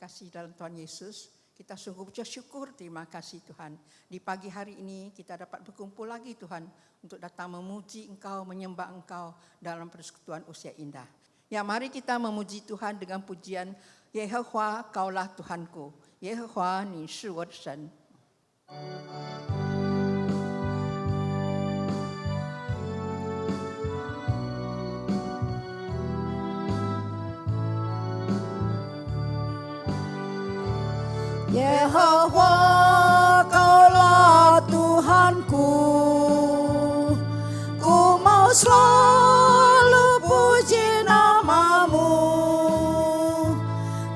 kasih dalam Tuhan Yesus, kita sungguh bersyukur, terima kasih Tuhan. Di pagi hari ini kita dapat berkumpul lagi Tuhan, untuk datang memuji Engkau, menyembah Engkau dalam persekutuan usia indah. Ya, mari kita memuji Tuhan dengan pujian Yehova, Kaulah Tuhanku. Yehova, 你是我的神。Yehova, Kaulah Tuhanku, ku mau selalu puji nama-Mu.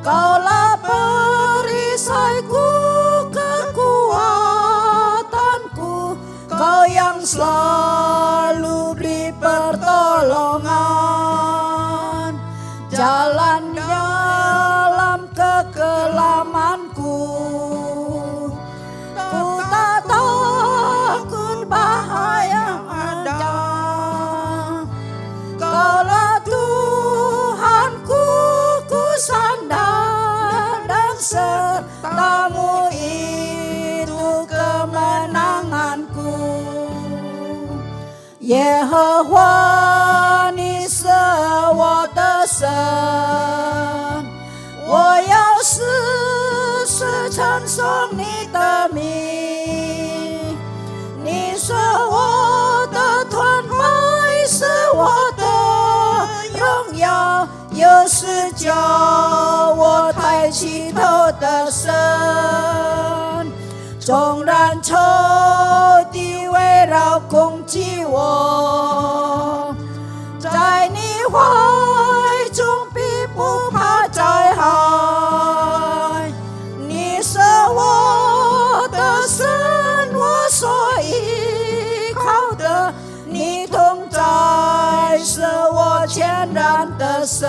Kaulah perisaiku, kekuatanku, Kau yang selalu beri pertolongan. Jalan dalam kekelamanku, ku tak takut bahaya ada. Kaulah Tuhanku, ku sandar dan serta-Mu itu kemenanganku. Yehova, 你是我的神，我要时时称颂你的名。你是我的团队，是我的荣耀，又是叫我抬起头的神。纵然仇敌围绕攻击我，在你怀中必不怕灾害。你是我的神，我所依靠的，你同在是我全然的神。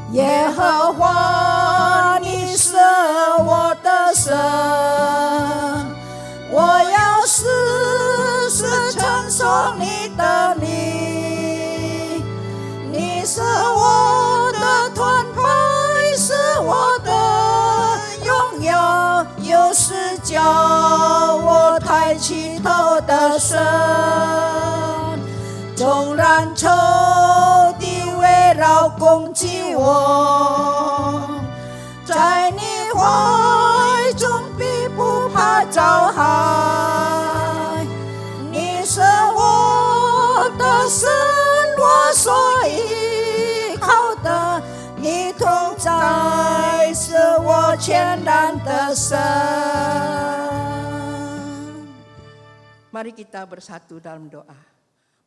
耶和华，你是我的神，我要时时称颂你的名。你是我的团队，是我的荣耀，又是叫我抬起头的神。纵然仇敌围绕攻击我，在你怀中必不怕遭害。你是我的神，我所依靠的，你同在是我全然的神。 Mari kita bersatu dalam doa.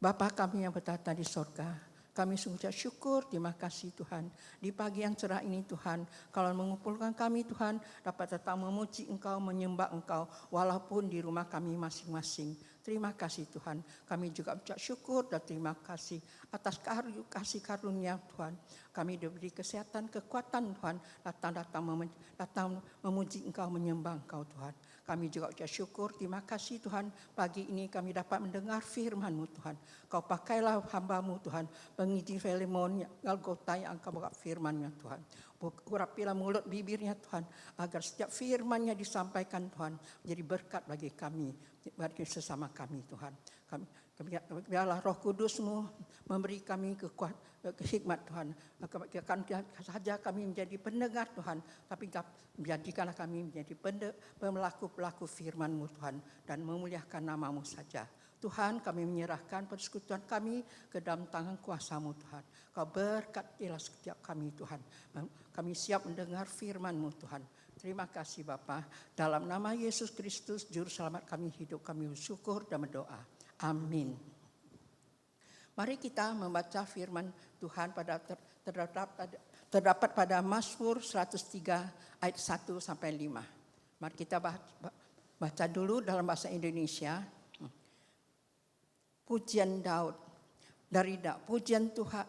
Bapa kami yang bertata di sorga, kami sungguh syukur, terima kasih Tuhan. Di pagi yang cerah ini Tuhan, kalau mengumpulkan kami Tuhan, dapat datang memuji Engkau, menyembah Engkau, walaupun di rumah kami masing-masing. Terima kasih Tuhan, kami juga ucap syukur dan terima kasih atas kasih karunia Tuhan. Kami diberi kesehatan, kekuatan Tuhan, datang memuji Engkau, menyembah Engkau Tuhan. Kami juga ucap syukur, terima kasih Tuhan, pagi ini kami dapat mendengar firman-Mu Tuhan. Kau pakailah hamba-Mu Tuhan, pengisi Filemon, Golgota yang Engkau buka firman-Nya Tuhan. Urapilah mulut bibirnya Tuhan, agar setiap firman-Nya disampaikan Tuhan, menjadi berkat bagi kami, bagi sesama kami Tuhan. Biarlah Roh Kudus-Mu memberi kami hikmat Tuhan. Bukan saja kami menjadi pendengar Tuhan, tapi jadikanlah kami menjadi pelaku-pelaku firman-Mu Tuhan, dan memuliakan nama-Mu saja. Tuhan, kami menyerahkan persekutuan kami ke dalam tangan kuasa-Mu Tuhan. Kau berkatilah setiap kami Tuhan. Kami siap mendengar firman-Mu Tuhan. Terima kasih Bapa. Dalam nama Yesus Kristus, Juru Selamat kami hidup, kami bersyukur dan berdoa. Amin. Mari kita membaca firman Tuhan terdapat pada Mazmur 103 ayat 1 sampai 5. Mari kita baca dulu dalam bahasa Indonesia. Pujian Daud dari Daud. Pujian Tuhan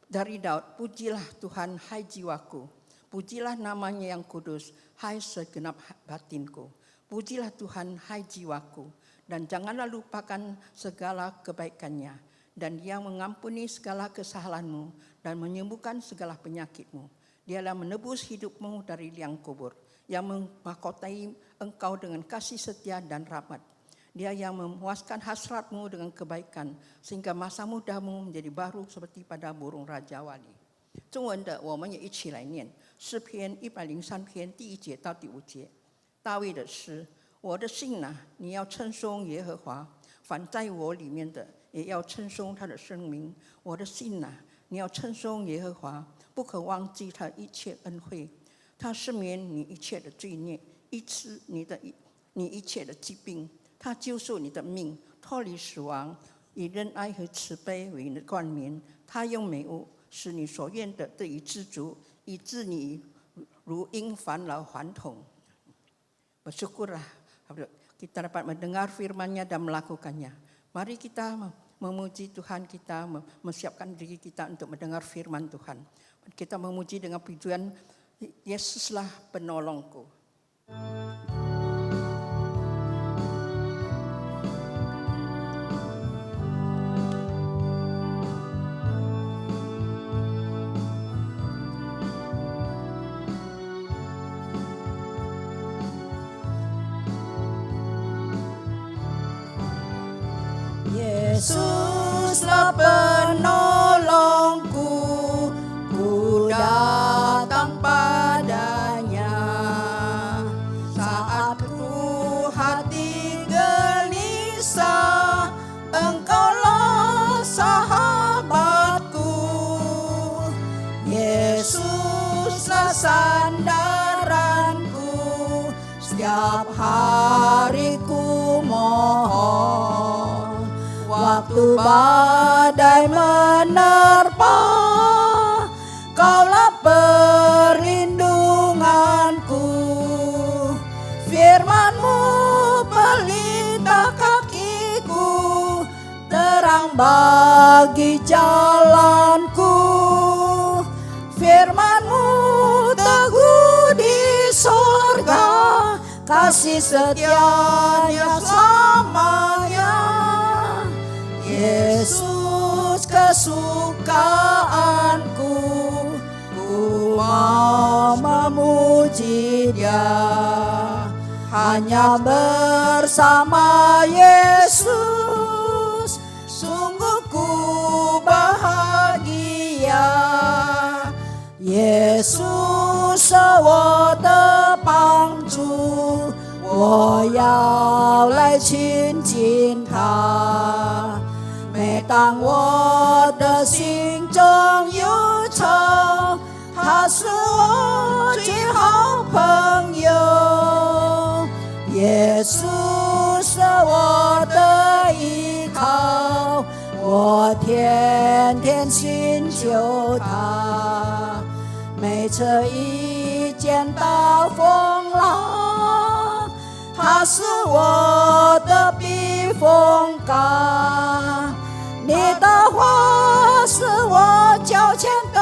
dari Daud. Pujilah Tuhan hai jiwaku. Pujilah namanya yang kudus, hai segenap batinku. Pujilah Tuhan, hai jiwaku. Dan janganlah lupakan segala kebaikannya. Dan Dia mengampuni segala kesalahanmu dan menyembuhkan segala penyakitmu. Dialah menebus hidupmu dari liang kubur, yang memahkotai engkau dengan kasih setia dan rahmat. Dia yang memuaskan hasratmu dengan kebaikan, sehingga masa mudamu menjadi baru seperti pada burung raja wali. 中文的我们也一起来念诗篇103篇第1节到第5节。大卫的诗：我的心哪，你要称颂耶和华，凡在我里面的也要称颂他的圣名。我的心哪，你要称颂耶和华，不可忘记他一切恩惠。他赦免你一切的罪孽，医治你一切的疾病。他救赎你的命，脱离死亡，以仁爱和慈悲为你的冠冕。他用美物使你所愿的得以知足，以致你如鹰返老还童。Bersyukurlah kita dapat mendengar firman-Nya dan melakukannya. Mari kita memuji Tuhan, kita mempersiapkan diri kita untuk mendengar firman Tuhan. Kita memuji dengan pujian, Yesuslah penolongku. Yesuslah penolongku, ku datang padanya. Saat ku hati gelisah, Engkaulah sahabatku. Yesuslah sandaranku, setiap hari ku mohon. Waktu badai menerpa, Kaulah perlindunganku. Firman-Mu pelita kakiku, terang bagi jalanku. Firman-Mu teguh di sorga, kasih setia-Nya selamanya. Yesus kesukaanku, ku mau memuji Dia. Hanya bersama Yesus, sungguh ku bahagia. Yesus是我的帮助，我要来亲近他。每当我的心中忧愁，他是我最好朋友。耶稣是我的依靠，我天天寻求他。每次一见到风浪，他是我的避风港。你的话是我脚前的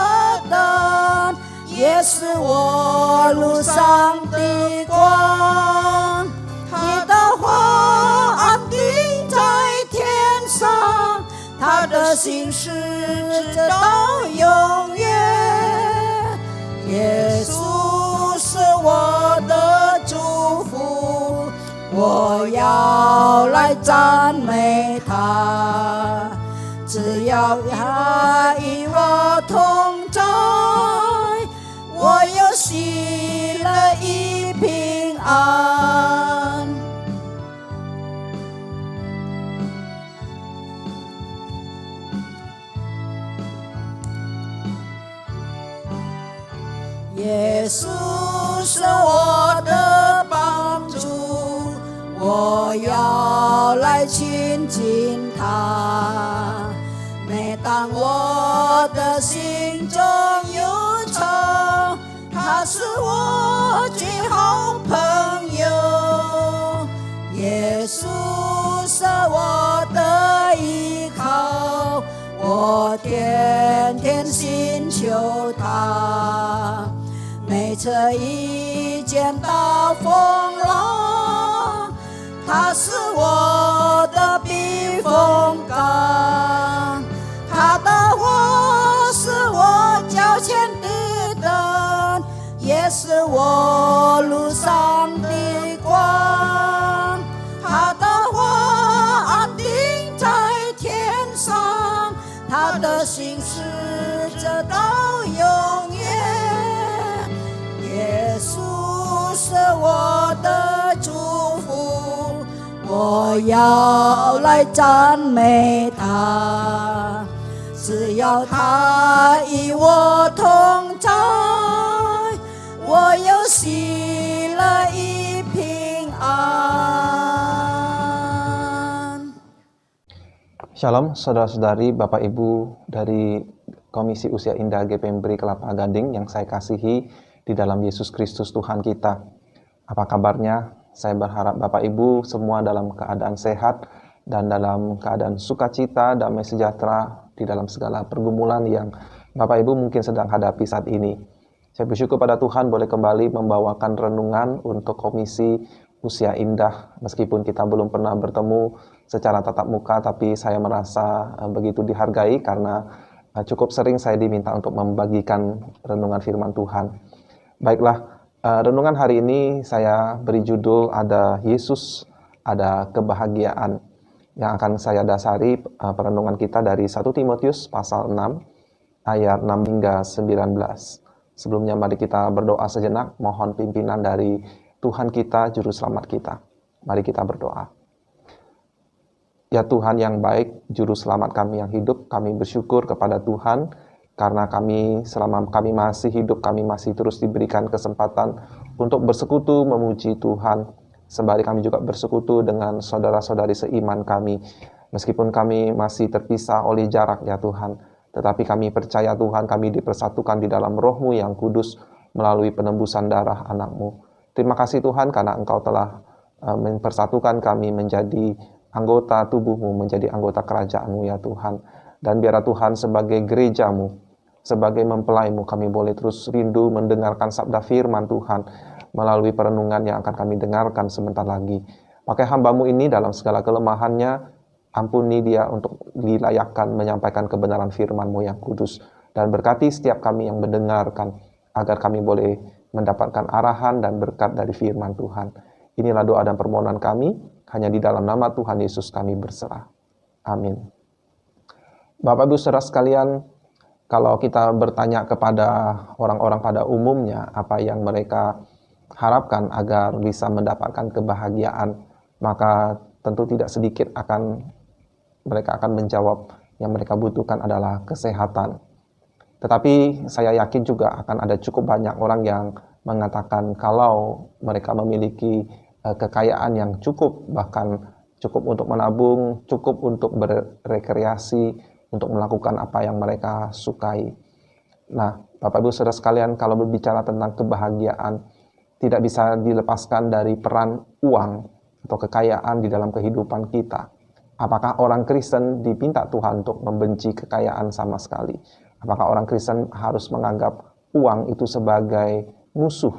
灯，也是我路上的光。你的话安定在天上，他的心事直到永远。耶稣是我的祝福，我要来赞美他。只要他与我同在，我有喜乐与平安。耶稣是我的帮助，我要来亲近他。每当我的心中忧愁，他是我最好朋友。耶稣是我的依靠，我天天寻求他。每这一见到风浪，它是我的避风港，它的火是我脚前的灯，也是我路上的光。它的火安定在天上，它的心是直到永远。耶稣是我的祝福，我要来赞美他。只要他与我同在，我有喜乐与平安。Shalom saudara-saudari, Bapak Ibu dari Komisi Usia Indah GPMBRI Kelapa Gading yang saya kasihi di dalam Yesus Kristus Tuhan kita. Apa kabarnya? Saya berharap Bapak Ibu semua dalam keadaan sehat dan dalam keadaan sukacita, damai sejahtera di dalam segala pergumulan yang Bapak Ibu mungkin sedang hadapi saat ini. Saya bersyukur pada Tuhan boleh kembali membawakan renungan untuk Komisi Usia Indah. Meskipun kita belum pernah bertemu secara tatap muka, tapi saya merasa begitu dihargai karena cukup sering saya diminta untuk membagikan renungan firman Tuhan. Baiklah, renungan hari ini saya beri judul ada Yesus, ada kebahagiaan, yang akan saya dasari perenungan kita dari 1 Timotius pasal 6 ayat 6 hingga 19. Sebelumnya mari kita berdoa sejenak, mohon pimpinan dari Tuhan kita, Juru Selamat kita. Mari kita berdoa. Ya Tuhan yang baik, Juru Selamat kami yang hidup, kami bersyukur kepada Tuhan karena selama kami masih hidup, kami masih terus diberikan kesempatan untuk bersekutu memuji Tuhan. Sembari kami juga bersekutu dengan saudara-saudari seiman kami. Meskipun kami masih terpisah oleh jarak ya Tuhan, tetapi kami percaya Tuhan, kami dipersatukan di dalam Roh-Mu yang kudus melalui penembusan darah anak-Mu. Terima kasih Tuhan karena Engkau telah mempersatukan kami menjadi anggota tubuh-Mu, menjadi anggota kerajaan-Mu ya Tuhan. Dan biarlah Tuhan sebagai gereja-Mu, sebagai mempelai-Mu, kami boleh terus rindu mendengarkan sabda firman Tuhan melalui perenungan yang akan kami dengarkan sebentar lagi. Pakai hamba-Mu ini dalam segala kelemahannya, ampuni dia untuk dilayakkan menyampaikan kebenaran firman-Mu yang kudus. Dan berkati setiap kami yang mendengarkan, agar kami boleh mendapatkan arahan dan berkat dari firman Tuhan. Inilah doa dan permohonan kami, hanya di dalam nama Tuhan Yesus kami berserah. Amin. Bapak Ibu saudara sekalian, kalau kita bertanya kepada orang-orang pada umumnya, apa yang mereka harapkan agar bisa mendapatkan kebahagiaan, maka tentu tidak sedikit mereka akan menjawab yang mereka butuhkan adalah kesehatan. Tetapi saya yakin juga akan ada cukup banyak orang yang mengatakan kalau mereka memiliki kekayaan yang cukup, bahkan cukup untuk menabung, cukup untuk berrekreasi, untuk melakukan apa yang mereka sukai. Nah, Bapak Ibu Saudara sekalian, kalau berbicara tentang kebahagiaan, tidak bisa dilepaskan dari peran uang atau kekayaan di dalam kehidupan kita. Apakah orang Kristen dipinta Tuhan untuk membenci kekayaan sama sekali? Apakah orang Kristen harus menganggap uang itu sebagai musuh?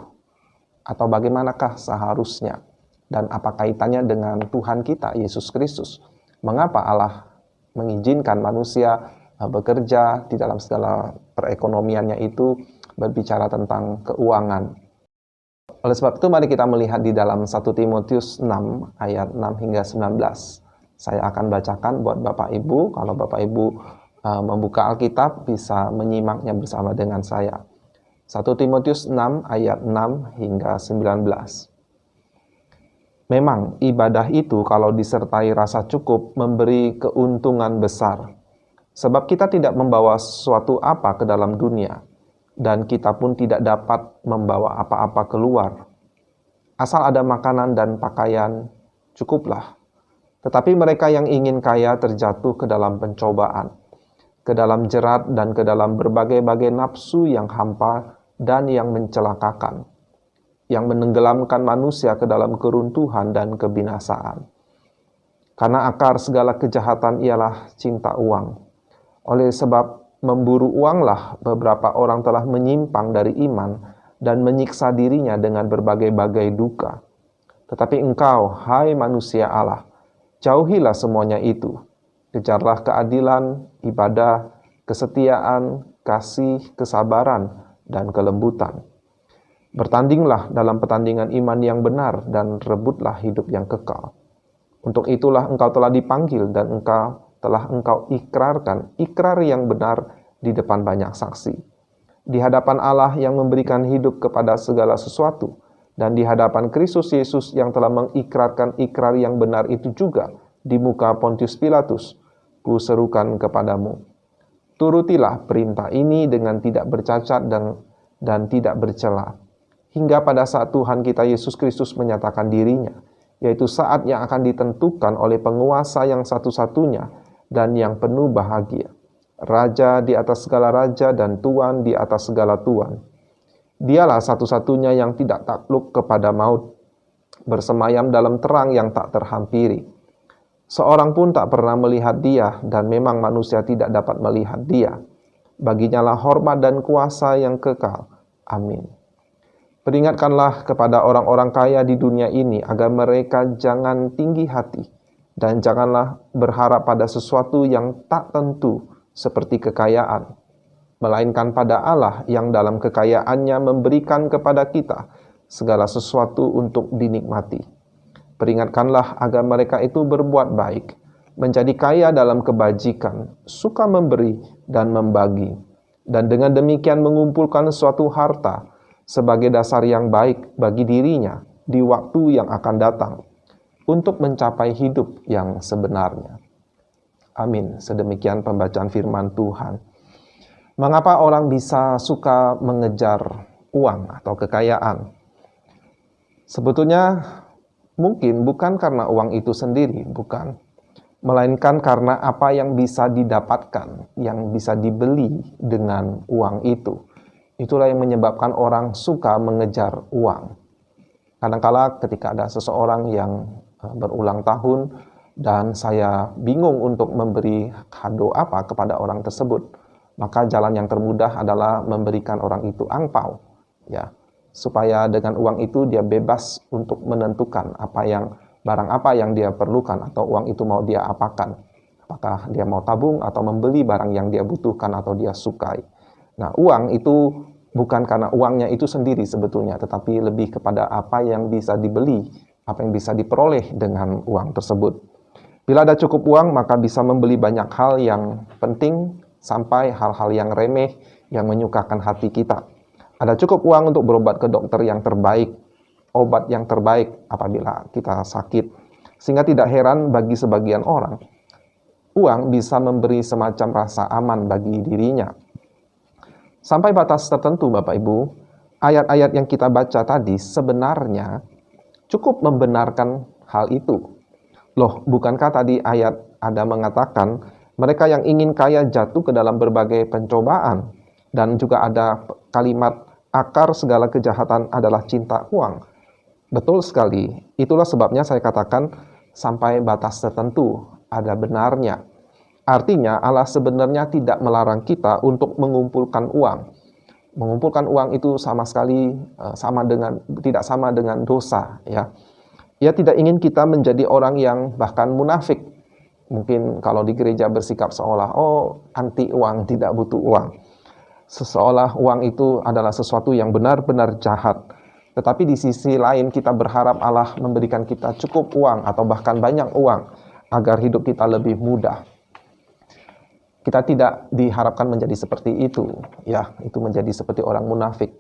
Atau bagaimanakah seharusnya? Dan apa kaitannya dengan Tuhan kita, Yesus Kristus? Mengapa Allah mengizinkan manusia bekerja di dalam segala perekonomiannya itu berbicara tentang keuangan? Oleh sebab itu mari kita melihat di dalam 1 Timotius 6 ayat 6 hingga 19. Saya akan bacakan buat Bapak Ibu. Kalau Bapak Ibu membuka Alkitab bisa menyimaknya bersama dengan saya. 1 Timotius 6 ayat 6 hingga 19. Memang ibadah itu kalau disertai rasa cukup memberi keuntungan besar. Sebab kita tidak membawa sesuatu apa ke dalam dunia, dan kita pun tidak dapat membawa apa-apa keluar. Asal ada makanan dan pakaian, cukuplah. Tetapi mereka yang ingin kaya terjatuh ke dalam pencobaan, ke dalam jerat dan ke dalam berbagai-bagai nafsu yang hampa dan yang mencelakakan, yang menenggelamkan manusia ke dalam keruntuhan dan kebinasaan. Karena akar segala kejahatan ialah cinta uang. Oleh sebab memburu uanglah beberapa orang telah menyimpang dari iman dan menyiksa dirinya dengan berbagai-bagai duka. Tetapi engkau, hai manusia Allah, jauhilah semuanya itu. Kejarlah keadilan, ibadah, kesetiaan, kasih, kesabaran, dan kelembutan. Bertandinglah dalam pertandingan iman yang benar dan rebutlah hidup yang kekal. Untuk itulah engkau telah dipanggil dan engkau ikrarkan ikrar yang benar di depan banyak saksi. Di hadapan Allah yang memberikan hidup kepada segala sesuatu, dan di hadapan Kristus Yesus yang telah mengikrarkan ikrar yang benar itu juga di muka Pontius Pilatus, kuserukan kepadamu. Turutilah perintah ini dengan tidak bercacat dan tidak bercela, hingga pada saat Tuhan kita Yesus Kristus menyatakan dirinya, yaitu saat yang akan ditentukan oleh penguasa yang satu-satunya dan yang penuh bahagia. Raja di atas segala raja dan Tuan di atas segala tuan. Dialah satu-satunya yang tidak takluk kepada maut, bersemayam dalam terang yang tak terhampiri. Seorang pun tak pernah melihat dia, dan memang manusia tidak dapat melihat dia. Baginya lah hormat dan kuasa yang kekal. Amin. Peringatkanlah kepada orang-orang kaya di dunia ini agar mereka jangan tinggi hati, dan janganlah berharap pada sesuatu yang tak tentu, seperti kekayaan, melainkan pada Allah yang dalam kekayaannya memberikan kepada kita segala sesuatu untuk dinikmati. Peringatkanlah agar mereka itu berbuat baik, menjadi kaya dalam kebajikan, suka memberi dan membagi, dan dengan demikian mengumpulkan suatu harta sebagai dasar yang baik bagi dirinya di waktu yang akan datang, untuk mencapai hidup yang sebenarnya. Amin. Sedemikian pembacaan firman Tuhan. Mengapa orang bisa suka mengejar uang atau kekayaan? Sebetulnya mungkin bukan karena uang itu sendiri, bukan. Melainkan karena apa yang bisa didapatkan, yang bisa dibeli dengan uang itu. Itulah yang menyebabkan orang suka mengejar uang. Kadang-kala ketika ada seseorang yang berulang tahun, dan saya bingung untuk memberi kado apa kepada orang tersebut, maka jalan yang termudah adalah memberikan orang itu angpau, ya, supaya dengan uang itu dia bebas untuk menentukan barang apa yang dia perlukan, atau uang itu mau dia apakan, apakah dia mau tabung atau membeli barang yang dia butuhkan atau dia sukai. Nah, uang itu bukan karena uangnya itu sendiri sebetulnya, tetapi lebih kepada apa yang bisa dibeli, apa yang bisa diperoleh dengan uang tersebut. Bila ada cukup uang, maka bisa membeli banyak hal yang penting, sampai hal-hal yang remeh yang menyukakan hati kita. Ada cukup uang untuk berobat ke dokter yang terbaik, obat yang terbaik apabila kita sakit. Sehingga tidak heran bagi sebagian orang, uang bisa memberi semacam rasa aman bagi dirinya. Sampai batas tertentu, Bapak Ibu, ayat-ayat yang kita baca tadi sebenarnya cukup membenarkan hal itu. Loh, bukankah tadi ayat ada mengatakan mereka yang ingin kaya jatuh ke dalam berbagai pencobaan, dan juga ada kalimat akar segala kejahatan adalah cinta uang. Betul sekali. Itulah sebabnya saya katakan sampai batas tertentu ada benarnya. Artinya Allah sebenarnya tidak melarang kita untuk mengumpulkan uang. Mengumpulkan uang itu sama sekali tidak sama dengan dosa, ya. Ia tidak ingin kita menjadi orang yang bahkan munafik. Mungkin kalau di gereja bersikap seolah, anti uang, tidak butuh uang. Seolah uang itu adalah sesuatu yang benar-benar jahat. Tetapi di sisi lain kita berharap Allah memberikan kita cukup uang atau bahkan banyak uang agar hidup kita lebih mudah. Kita tidak diharapkan menjadi seperti itu, ya, itu menjadi seperti orang munafik.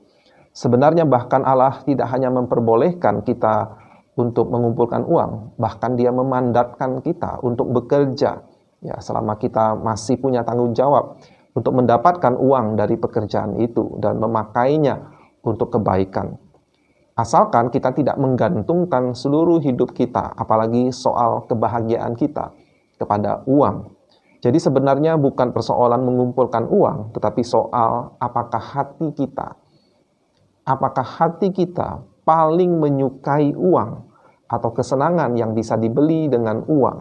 Sebenarnya bahkan Allah tidak hanya memperbolehkan kita untuk mengumpulkan uang, bahkan dia memandatkan kita untuk bekerja, ya, selama kita masih punya tanggung jawab untuk mendapatkan uang dari pekerjaan itu dan memakainya untuk kebaikan. Asalkan kita tidak menggantungkan seluruh hidup kita, apalagi soal kebahagiaan kita, kepada uang. Jadi sebenarnya bukan persoalan mengumpulkan uang, tetapi soal apakah hati kita paling menyukai uang atau kesenangan yang bisa dibeli dengan uang,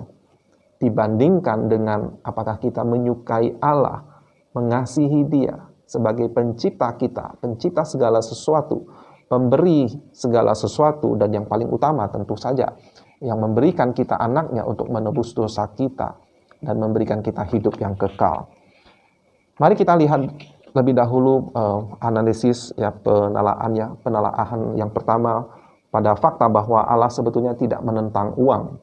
dibandingkan dengan apakah kita menyukai Allah, mengasihi Dia, sebagai pencipta kita, pencipta segala sesuatu, pemberi segala sesuatu, dan yang paling utama tentu saja, yang memberikan kita anaknya untuk menebus dosa kita, dan memberikan kita hidup yang kekal. Mari kita lihat lebih dahulu analisis ya penelaahan yang pertama pada fakta bahwa Allah sebetulnya tidak menentang uang.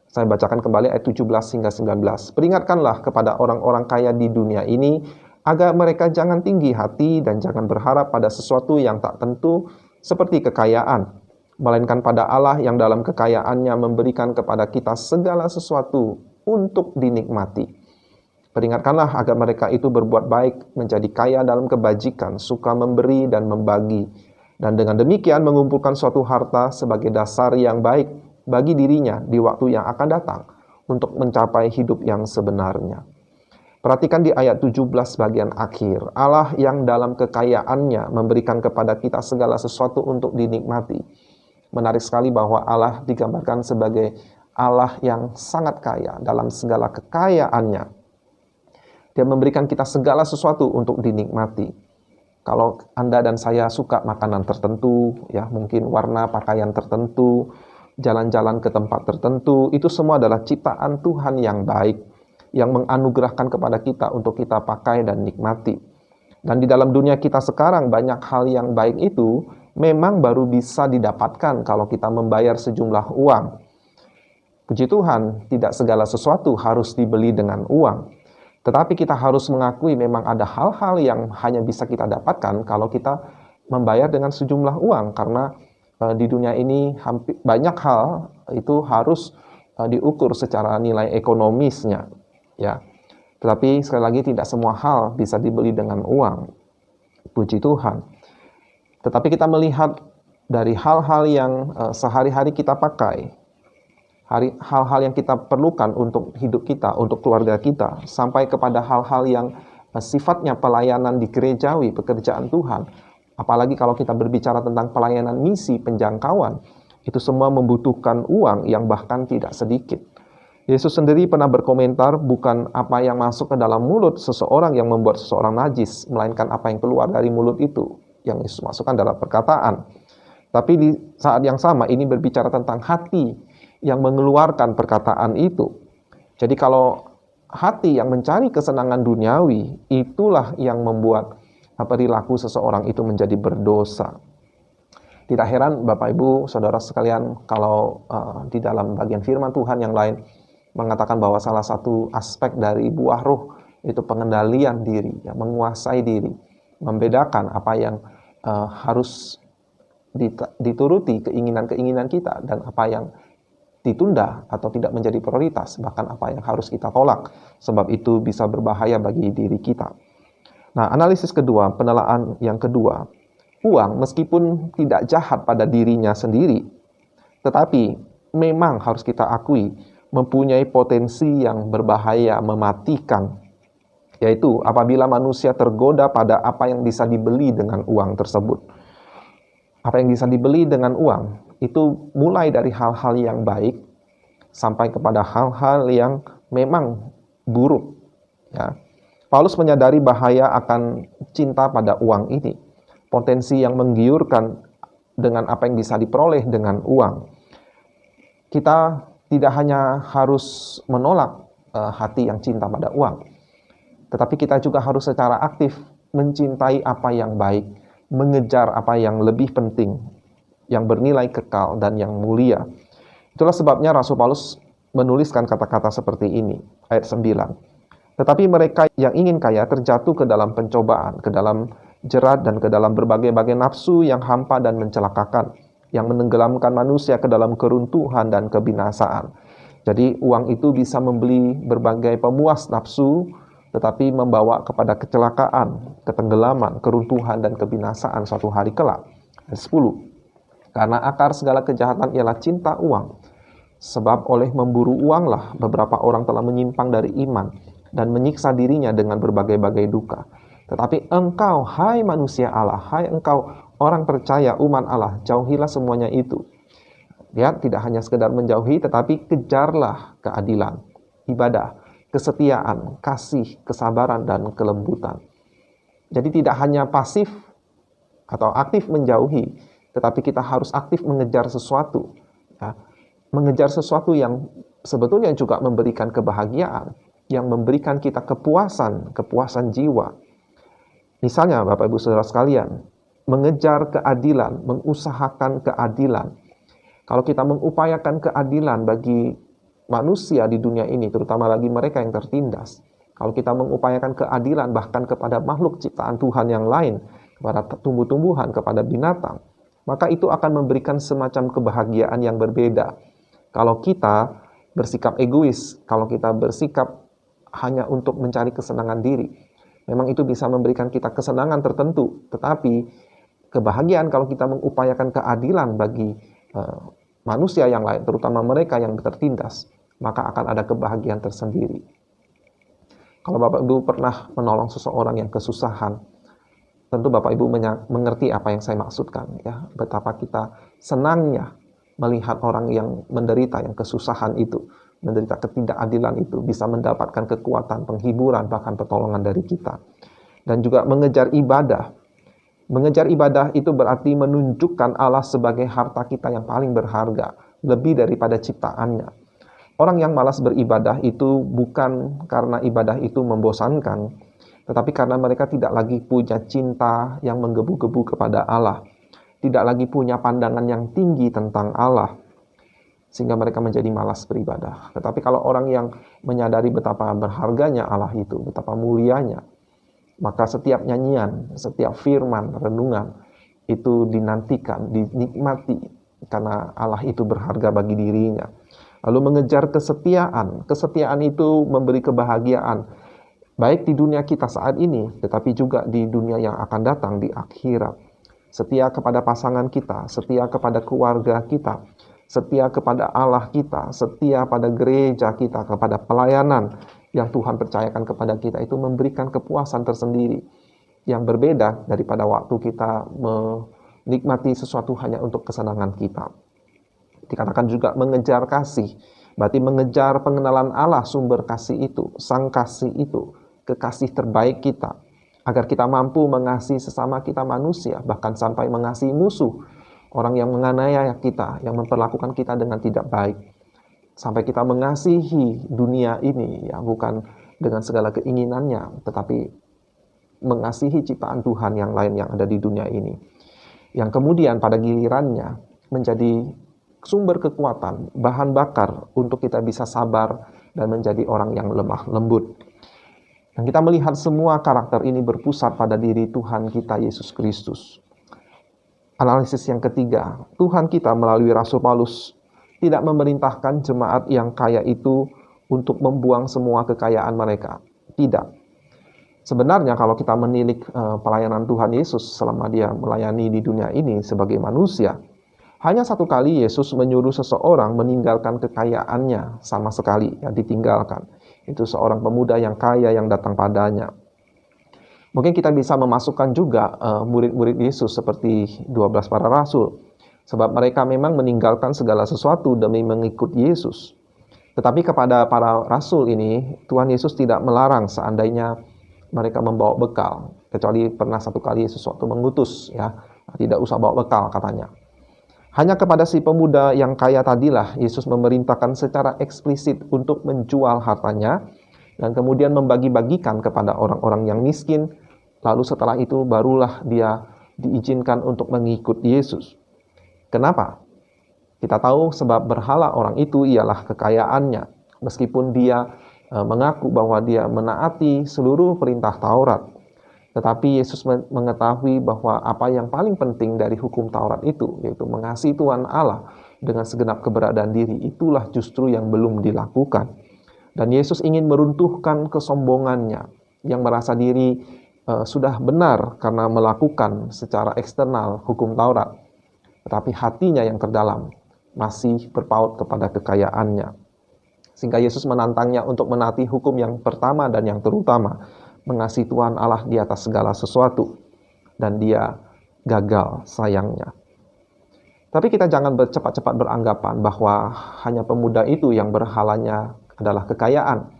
Saya bacakan kembali ayat 17 hingga 19. Peringatkanlah kepada orang-orang kaya di dunia ini, agar mereka jangan tinggi hati dan jangan berharap pada sesuatu yang tak tentu seperti kekayaan, melainkan pada Allah yang dalam kekayaannya memberikan kepada kita segala sesuatu untuk dinikmati. Peringatkanlah agar mereka itu berbuat baik, menjadi kaya dalam kebajikan, suka memberi dan membagi, dan dengan demikian mengumpulkan suatu harta sebagai dasar yang baik bagi dirinya di waktu yang akan datang untuk mencapai hidup yang sebenarnya. Perhatikan di ayat 17 bagian akhir, Allah yang dalam kekayaannya memberikan kepada kita segala sesuatu untuk dinikmati. Menarik sekali bahwa Allah digambarkan sebagai Allah yang sangat kaya dalam segala kekayaannya. Dia memberikan kita segala sesuatu untuk dinikmati. Kalau Anda dan saya suka makanan tertentu, ya mungkin warna pakaian tertentu, jalan-jalan ke tempat tertentu, itu semua adalah ciptaan Tuhan yang baik, yang menganugerahkan kepada kita untuk kita pakai dan nikmati. Dan di dalam dunia kita sekarang, banyak hal yang baik itu memang baru bisa didapatkan kalau kita membayar sejumlah uang. Puji Tuhan, tidak segala sesuatu harus dibeli dengan uang. Tetapi kita harus mengakui memang ada hal-hal yang hanya bisa kita dapatkan kalau kita membayar dengan sejumlah uang, karena di dunia ini banyak hal itu harus diukur secara nilai ekonomisnya, ya. Tetapi sekali lagi tidak semua hal bisa dibeli dengan uang. Puji Tuhan. Tetapi kita melihat dari hal-hal yang sehari-hari kita pakai, hal-hal yang kita perlukan untuk hidup kita, untuk keluarga kita, sampai kepada hal-hal yang sifatnya pelayanan di gerejawi, pekerjaan Tuhan. Apalagi kalau kita berbicara tentang pelayanan misi, penjangkauan, itu semua membutuhkan uang yang bahkan tidak sedikit. Yesus sendiri pernah berkomentar, bukan apa yang masuk ke dalam mulut seseorang yang membuat seseorang najis, melainkan apa yang keluar dari mulut itu, yang Yesus masukkan dalam perkataan. Tapi di saat yang sama, ini berbicara tentang hati yang mengeluarkan perkataan itu. Jadi kalau hati yang mencari kesenangan duniawi, itulah yang membuat perilaku seseorang itu menjadi berdosa. Tidak heran Bapak Ibu, Saudara sekalian, kalau di dalam bagian firman Tuhan yang lain mengatakan bahwa salah satu aspek dari buah roh itu pengendalian diri, ya, menguasai diri, membedakan apa yang harus dituruti keinginan-keinginan kita dan apa yang ditunda atau tidak menjadi prioritas, bahkan apa yang harus kita tolak, sebab itu bisa berbahaya bagi diri kita. Nah, analisis kedua, penelaan yang kedua, uang meskipun tidak jahat pada dirinya sendiri, tetapi memang harus kita akui mempunyai potensi yang berbahaya, mematikan, yaitu apabila manusia tergoda pada apa yang bisa dibeli dengan uang tersebut. Apa yang bisa dibeli dengan uang itu mulai dari hal-hal yang baik sampai kepada hal-hal yang memang buruk, ya. Paulus menyadari bahaya akan cinta pada uang ini, potensi yang menggiurkan dengan apa yang bisa diperoleh dengan uang. Kita tidak hanya harus menolak hati yang cinta pada uang, tetapi kita juga harus secara aktif mencintai apa yang baik, mengejar apa yang lebih penting, yang bernilai kekal dan yang mulia. Itulah sebabnya Rasul Paulus menuliskan kata-kata seperti ini, ayat 9. Tetapi mereka yang ingin kaya terjatuh ke dalam pencobaan, ke dalam jerat dan ke dalam berbagai-bagai nafsu yang hampa dan mencelakakan, yang menenggelamkan manusia ke dalam keruntuhan dan kebinasaan. Jadi uang itu bisa membeli berbagai pemuas nafsu, tetapi membawa kepada kecelakaan, ketenggelaman, keruntuhan dan kebinasaan suatu hari kelak. Ayat 10. Karena akar segala kejahatan ialah cinta uang. Sebab oleh memburu uanglah beberapa orang telah menyimpang dari iman dan menyiksa dirinya dengan berbagai-bagai duka. Tetapi engkau, hai manusia Allah, hai engkau orang percaya umat Allah, jauhilah semuanya itu. Lihat, tidak hanya sekedar menjauhi, tetapi kejarlah keadilan, ibadah, kesetiaan, kasih, kesabaran, dan kelembutan. Jadi tidak hanya pasif atau aktif menjauhi, tetapi kita harus aktif mengejar sesuatu. Ya. Mengejar sesuatu yang sebetulnya juga memberikan kebahagiaan, yang memberikan kita kepuasan jiwa. Misalnya Bapak Ibu Saudara sekalian, mengejar keadilan, mengusahakan keadilan. Kalau kita mengupayakan keadilan bagi manusia di dunia ini, terutama bagi mereka yang tertindas, kalau kita mengupayakan keadilan bahkan kepada makhluk ciptaan Tuhan yang lain, kepada tumbuh-tumbuhan, kepada binatang, maka itu akan memberikan semacam kebahagiaan yang berbeda. Kalau kita bersikap egois, kalau kita bersikap hanya untuk mencari kesenangan diri, memang itu bisa memberikan kita kesenangan tertentu, tetapi kebahagiaan kalau kita mengupayakan keadilan bagi manusia yang lain, terutama mereka yang tertindas, maka akan ada kebahagiaan tersendiri. Kalau Bapak Ibu pernah menolong seseorang yang kesusahan, tentu Bapak Ibu mengerti apa yang saya maksudkan, ya. Betapa kita senangnya melihat orang yang menderita, yang kesusahan itu, menderita ketidakadilan itu, bisa mendapatkan kekuatan, penghiburan, bahkan pertolongan dari kita. Dan juga mengejar ibadah. Mengejar ibadah itu berarti menunjukkan Allah sebagai harta kita yang paling berharga, lebih daripada ciptaannya. Orang yang malas beribadah itu bukan karena ibadah itu membosankan, tetapi karena mereka tidak lagi punya cinta yang menggebu-gebu kepada Allah, tidak lagi punya pandangan yang tinggi tentang Allah, sehingga mereka menjadi malas beribadah. Tetapi kalau orang yang menyadari betapa berharganya Allah itu, betapa mulianya, maka setiap nyanyian, setiap firman, renungan, itu dinantikan, dinikmati, karena Allah itu berharga bagi dirinya. Lalu mengejar kesetiaan. Kesetiaan itu memberi kebahagiaan, baik di dunia kita saat ini, tetapi juga di dunia yang akan datang di akhirat. Setia kepada pasangan kita, setia kepada keluarga kita, setia kepada Allah kita, setia pada gereja kita, kepada pelayanan yang Tuhan percayakan kepada kita, itu memberikan kepuasan tersendiri yang berbeda daripada waktu kita menikmati sesuatu hanya untuk kesenangan kita. Dikatakan juga mengejar kasih, berarti mengejar pengenalan Allah, sumber kasih itu, sang kasih itu, kekasih terbaik kita, agar kita mampu mengasihi sesama kita manusia, bahkan sampai mengasihi musuh, orang yang menganiaya kita, yang memperlakukan kita dengan tidak baik, sampai kita mengasihi dunia ini, ya, bukan dengan segala keinginannya, tetapi mengasihi ciptaan Tuhan yang lain yang ada di dunia ini, yang kemudian pada gilirannya menjadi sumber kekuatan, bahan bakar untuk kita bisa sabar dan menjadi orang yang lemah lembut. Dan kita melihat semua karakter ini berpusat pada diri Tuhan kita Yesus Kristus. Analisis yang ketiga, Tuhan kita melalui Rasul Paulus tidak memerintahkan jemaat yang kaya itu untuk membuang semua kekayaan mereka. Tidak. Sebenarnya kalau kita menilik pelayanan Tuhan Yesus selama dia melayani di dunia ini sebagai manusia, hanya satu kali Yesus menyuruh seseorang meninggalkan kekayaannya sama sekali, ya, ditinggalkan. Itu seorang pemuda yang kaya yang datang padanya. Mungkin kita bisa memasukkan juga murid-murid Yesus seperti 12 para rasul. Sebab mereka memang meninggalkan segala sesuatu demi mengikut Yesus. Tetapi kepada para rasul ini, Tuhan Yesus tidak melarang seandainya mereka membawa bekal. Kecuali pernah satu kali Yesus waktu mengutus, ya, tidak usah bawa bekal katanya. Hanya kepada si pemuda yang kaya tadilah Yesus memerintahkan secara eksplisit untuk menjual hartanya dan kemudian membagi-bagikan kepada orang-orang yang miskin. Lalu setelah itu barulah dia diizinkan untuk mengikut Yesus. Kenapa? Kita tahu sebab berhala orang itu ialah kekayaannya. Meskipun dia mengaku bahwa dia menaati seluruh perintah Taurat, tetapi Yesus mengetahui bahwa apa yang paling penting dari hukum Taurat itu, yaitu mengasihi Tuhan Allah dengan segenap keberadaan diri, itulah justru yang belum dilakukan. Dan Yesus ingin meruntuhkan kesombongannya, yang merasa diri sudah benar karena melakukan secara eksternal hukum Taurat, tetapi hatinya yang terdalam masih berpaut kepada kekayaannya. Sehingga Yesus menantangnya untuk menaati hukum yang pertama dan yang terutama, mengasihi Tuhan Allah di atas segala sesuatu. Dan dia gagal sayangnya. Tapi kita jangan cepat-cepat beranggapan bahwa hanya pemuda itu yang berhalanya adalah kekayaan.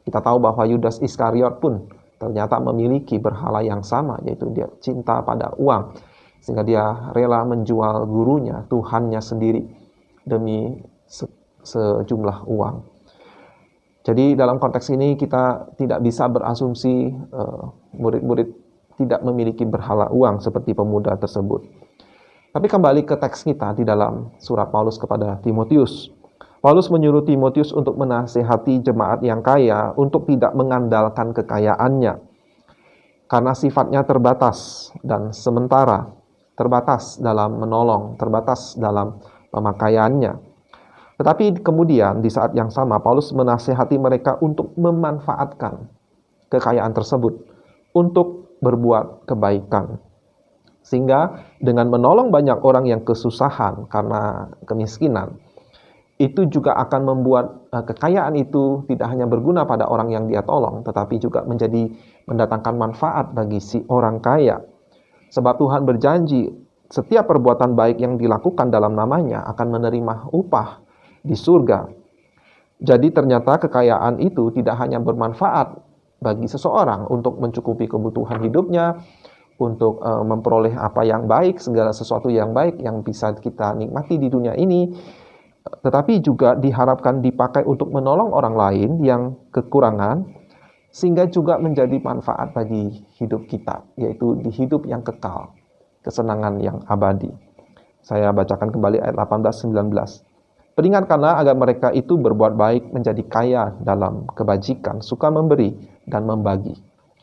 Kita tahu bahwa Yudas Iskariot pun ternyata memiliki berhala yang sama, yaitu dia cinta pada uang, sehingga dia rela menjual gurunya, Tuhannya sendiri, demi sejumlah uang. Jadi dalam konteks ini kita tidak bisa berasumsi murid-murid tidak memiliki berhala uang seperti pemuda tersebut. Tapi kembali ke teks kita di dalam surat Paulus kepada Timotius. Paulus menyuruh Timotius untuk menasihati jemaat yang kaya untuk tidak mengandalkan kekayaannya, karena sifatnya terbatas dan sementara, terbatas dalam menolong, terbatas dalam pemakaiannya. Tetapi kemudian di saat yang sama Paulus menasihati mereka untuk memanfaatkan kekayaan tersebut untuk berbuat kebaikan. Sehingga dengan menolong banyak orang yang kesusahan karena kemiskinan, itu juga akan membuat kekayaan itu tidak hanya berguna pada orang yang dia tolong, tetapi juga mendatangkan manfaat bagi si orang kaya. Sebab Tuhan berjanji setiap perbuatan baik yang dilakukan dalam namanya akan menerima upah di surga. Jadi ternyata kekayaan itu tidak hanya bermanfaat bagi seseorang untuk mencukupi kebutuhan hidupnya, untuk memperoleh apa yang baik, segala sesuatu yang baik yang bisa kita nikmati di dunia ini, tetapi juga diharapkan dipakai untuk menolong orang lain yang kekurangan, sehingga juga menjadi manfaat bagi hidup kita, yaitu di hidup yang kekal, kesenangan yang abadi. Saya bacakan kembali ayat 18-19. Peringatkanlah agar mereka itu berbuat baik, menjadi kaya dalam kebajikan, suka memberi dan membagi.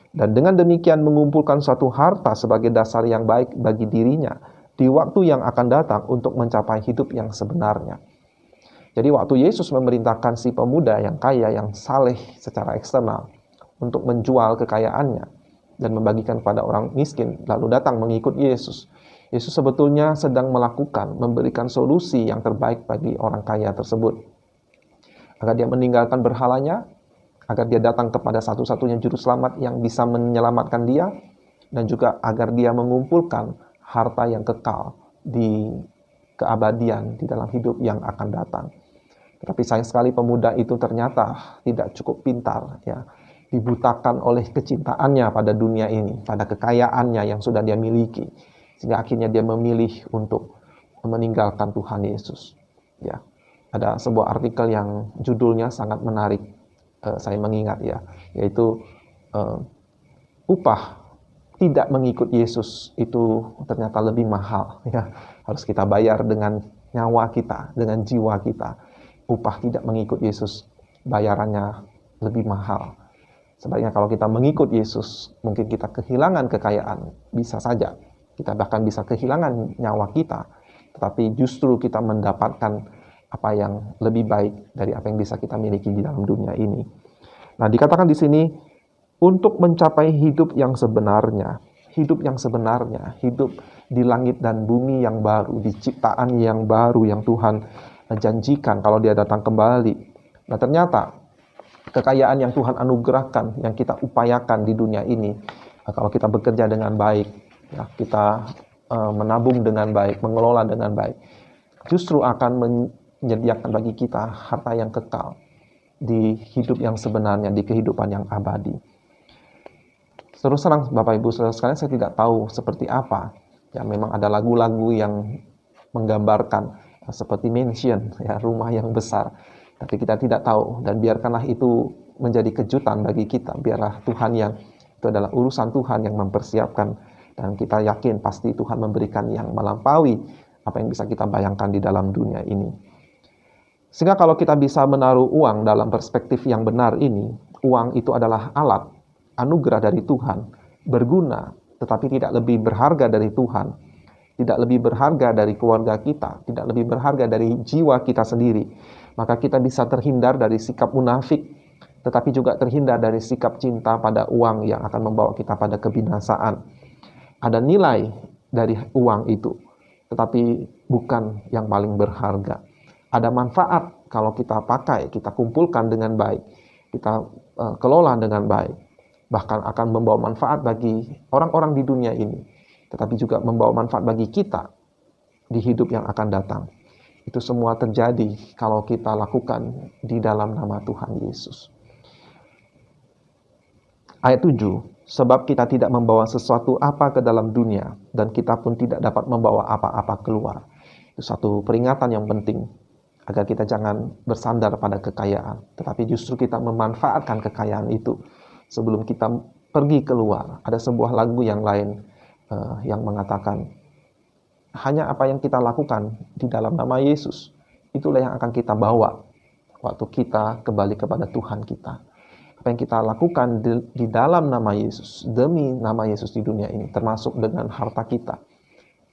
Dan dengan demikian mengumpulkan suatu harta sebagai dasar yang baik bagi dirinya di waktu yang akan datang untuk mencapai hidup yang sebenarnya. Jadi waktu Yesus memerintahkan si pemuda yang kaya, yang saleh secara eksternal, untuk menjual kekayaannya dan membagikan kepada orang miskin, lalu datang mengikut Yesus. Yesus sebetulnya sedang memberikan solusi yang terbaik bagi orang kaya tersebut. Agar dia meninggalkan berhalanya, agar dia datang kepada satu-satunya juru selamat yang bisa menyelamatkan dia, dan juga agar dia mengumpulkan harta yang kekal di keabadian, di dalam hidup yang akan datang. Tetapi sayang sekali pemuda itu ternyata tidak cukup pintar, ya, dibutakan oleh kecintaannya pada dunia ini, pada kekayaannya yang sudah dia miliki. Sehingga akhirnya dia memilih untuk meninggalkan Tuhan Yesus. Ya, ada sebuah artikel yang judulnya sangat menarik, saya mengingat, ya, yaitu upah tidak mengikut Yesus itu ternyata lebih mahal. Ya, harus kita bayar dengan nyawa kita, dengan jiwa kita. Upah tidak mengikut Yesus, bayarannya lebih mahal. Sebaliknya kalau kita mengikut Yesus, mungkin kita kehilangan kekayaan, bisa saja. Kita bahkan bisa kehilangan nyawa kita, tetapi justru kita mendapatkan apa yang lebih baik dari apa yang bisa kita miliki di dalam dunia ini. Nah, dikatakan di sini, untuk mencapai hidup yang sebenarnya, hidup di langit dan bumi yang baru, di ciptaan yang baru yang Tuhan janjikan kalau dia datang kembali. Nah, ternyata kekayaan yang Tuhan anugerahkan, yang kita upayakan di dunia ini, kalau kita bekerja dengan baik, ya, kita menabung dengan baik, mengelola dengan baik, justru akan menyediakan bagi kita harta yang kekal di hidup yang sebenarnya, di kehidupan yang abadi. Terus terang Bapak Ibu Saudara sekalian, saya tidak tahu seperti apa. Ya, memang ada lagu-lagu yang menggambarkan seperti mansion, ya, rumah yang besar. Tapi kita tidak tahu, dan biarkanlah itu menjadi kejutan bagi kita. Biarlah Tuhan itu adalah urusan Tuhan yang mempersiapkan, dan kita yakin pasti Tuhan memberikan yang melampaui apa yang bisa kita bayangkan di dalam dunia ini. Sehingga kalau kita bisa menaruh uang dalam perspektif yang benar ini, uang itu adalah alat, anugerah dari Tuhan, berguna, tetapi tidak lebih berharga dari Tuhan, tidak lebih berharga dari keluarga kita, tidak lebih berharga dari jiwa kita sendiri. Maka kita bisa terhindar dari sikap munafik, tetapi juga terhindar dari sikap cinta pada uang yang akan membawa kita pada kebinasaan. Ada nilai dari uang itu, tetapi bukan yang paling berharga. Ada manfaat kalau kita pakai, kita kumpulkan dengan baik, kita kelola dengan baik. Bahkan akan membawa manfaat bagi orang-orang di dunia ini, tetapi juga membawa manfaat bagi kita di hidup yang akan datang. Itu semua terjadi kalau kita lakukan di dalam nama Tuhan Yesus. Ayat 7, sebab kita tidak membawa sesuatu apa ke dalam dunia, dan kita pun tidak dapat membawa apa-apa keluar. Itu satu peringatan yang penting, agar kita jangan bersandar pada kekayaan, tetapi justru kita memanfaatkan kekayaan itu sebelum kita pergi keluar. Ada sebuah lagu yang lain yang mengatakan, hanya apa yang kita lakukan di dalam nama Yesus, itulah yang akan kita bawa waktu kita kembali kepada Tuhan kita. Apa yang kita lakukan di dalam nama Yesus, demi nama Yesus di dunia ini, termasuk dengan harta kita,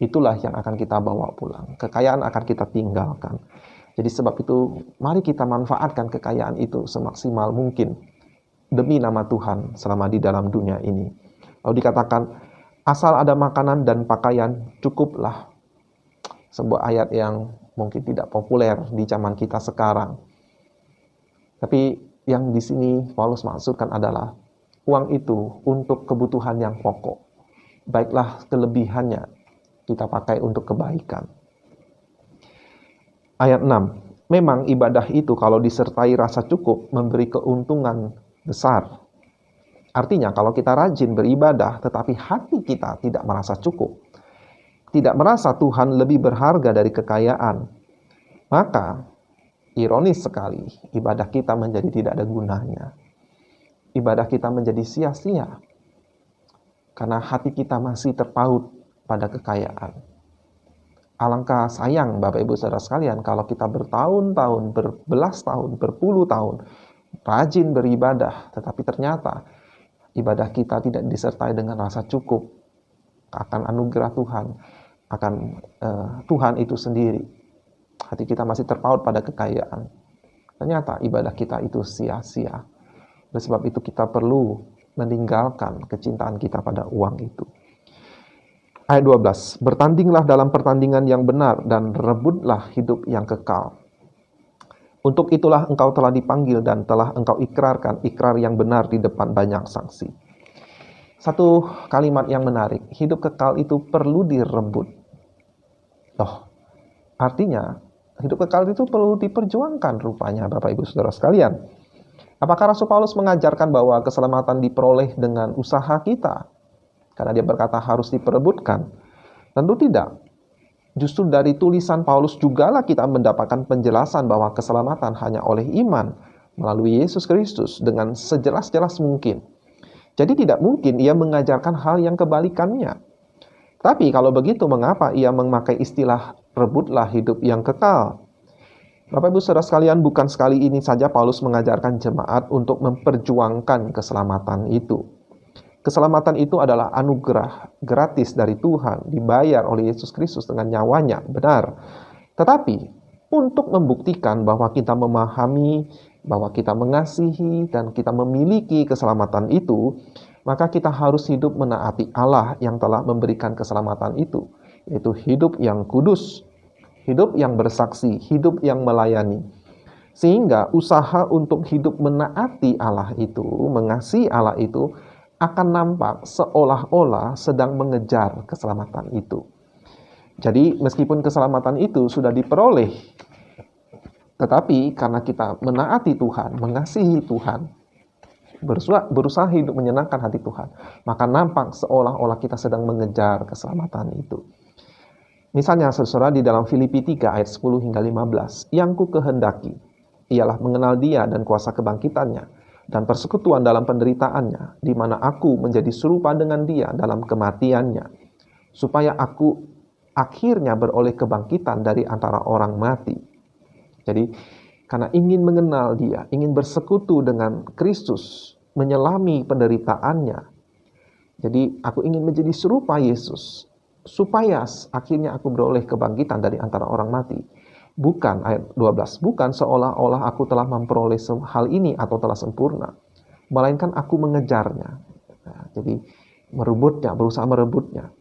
itulah yang akan kita bawa pulang. Kekayaan akan kita tinggalkan. Jadi sebab itu, mari kita manfaatkan kekayaan itu semaksimal mungkin demi nama Tuhan selama di dalam dunia ini. Lalu dikatakan, asal ada makanan dan pakaian, cukuplah. Sebuah ayat yang mungkin tidak populer di zaman kita sekarang. Tapi yang di sini Paulus maksudkan adalah uang itu untuk kebutuhan yang pokok. Baiklah kelebihannya kita pakai untuk kebaikan. Ayat 6. Memang ibadah itu kalau disertai rasa cukup memberi keuntungan besar. Artinya kalau kita rajin beribadah tetapi hati kita tidak merasa cukup, tidak merasa Tuhan lebih berharga dari kekayaan, maka ironis sekali, ibadah kita menjadi tidak ada gunanya. Ibadah kita menjadi sia-sia. Karena hati kita masih terpaut pada kekayaan. Alangkah sayang Bapak Ibu Saudara sekalian kalau kita bertahun-tahun, berbelas tahun, berpuluh tahun, rajin beribadah, tetapi ternyata ibadah kita tidak disertai dengan rasa cukup akan anugerah Tuhan, akan Tuhan itu sendiri. Hati kita masih terpaut pada kekayaan. Ternyata ibadah kita itu sia-sia. Oleh sebab itu kita perlu meninggalkan kecintaan kita pada uang itu. Ayat 12. Bertandinglah dalam pertandingan yang benar dan rebutlah hidup yang kekal. Untuk itulah engkau telah dipanggil dan telah engkau ikrarkan ikrar yang benar di depan banyak saksi. Satu kalimat yang menarik. Hidup kekal itu perlu direbut. Artinya hidup kekal itu perlu diperjuangkan rupanya Bapak Ibu Saudara sekalian. Apakah Rasul Paulus mengajarkan bahwa keselamatan diperoleh dengan usaha kita? Karena dia berkata harus diperebutkan. Tentu tidak. Justru dari tulisan Paulus jugalah kita mendapatkan penjelasan bahwa keselamatan hanya oleh iman melalui Yesus Kristus dengan sejelas-jelas mungkin. Jadi tidak mungkin ia mengajarkan hal yang kebalikannya. Tapi kalau begitu, mengapa ia memakai istilah rebutlah hidup yang kekal? Bapak Ibu Saudara sekalian, bukan sekali ini saja Paulus mengajarkan jemaat untuk memperjuangkan keselamatan itu. Keselamatan itu adalah anugerah gratis dari Tuhan, dibayar oleh Yesus Kristus dengan nyawanya, benar. Tetapi untuk membuktikan bahwa kita memahami, bahwa kita mengasihi, dan kita memiliki keselamatan itu, maka kita harus hidup menaati Allah yang telah memberikan keselamatan itu, yaitu hidup yang kudus, hidup yang bersaksi, hidup yang melayani. Sehingga usaha untuk hidup menaati Allah itu, mengasihi Allah itu, akan nampak seolah-olah sedang mengejar keselamatan itu. Jadi meskipun keselamatan itu sudah diperoleh, tetapi karena kita menaati Tuhan, mengasihi Tuhan, berusaha hidup menyenangkan hati Tuhan, maka nampak seolah-olah kita sedang mengejar keselamatan itu. Misalnya saudara di dalam Filipi 3 ayat 10 hingga 15, yang ku kehendaki ialah mengenal Dia dan kuasa kebangkitannya, dan persekutuan dalam penderitaannya, di mana aku menjadi serupa dengan Dia dalam kematiannya, supaya aku akhirnya beroleh kebangkitan dari antara orang mati. Jadi, karena ingin mengenal Dia, ingin bersekutu dengan Kristus, menyelami penderitaannya, jadi aku ingin menjadi serupa Yesus, supaya akhirnya aku beroleh kebangkitan dari antara orang mati. Bukan, ayat 12, bukan seolah-olah aku telah memperoleh hal ini atau telah sempurna, melainkan aku mengejarnya. Nah, jadi merebutnya, berusaha merebutnya.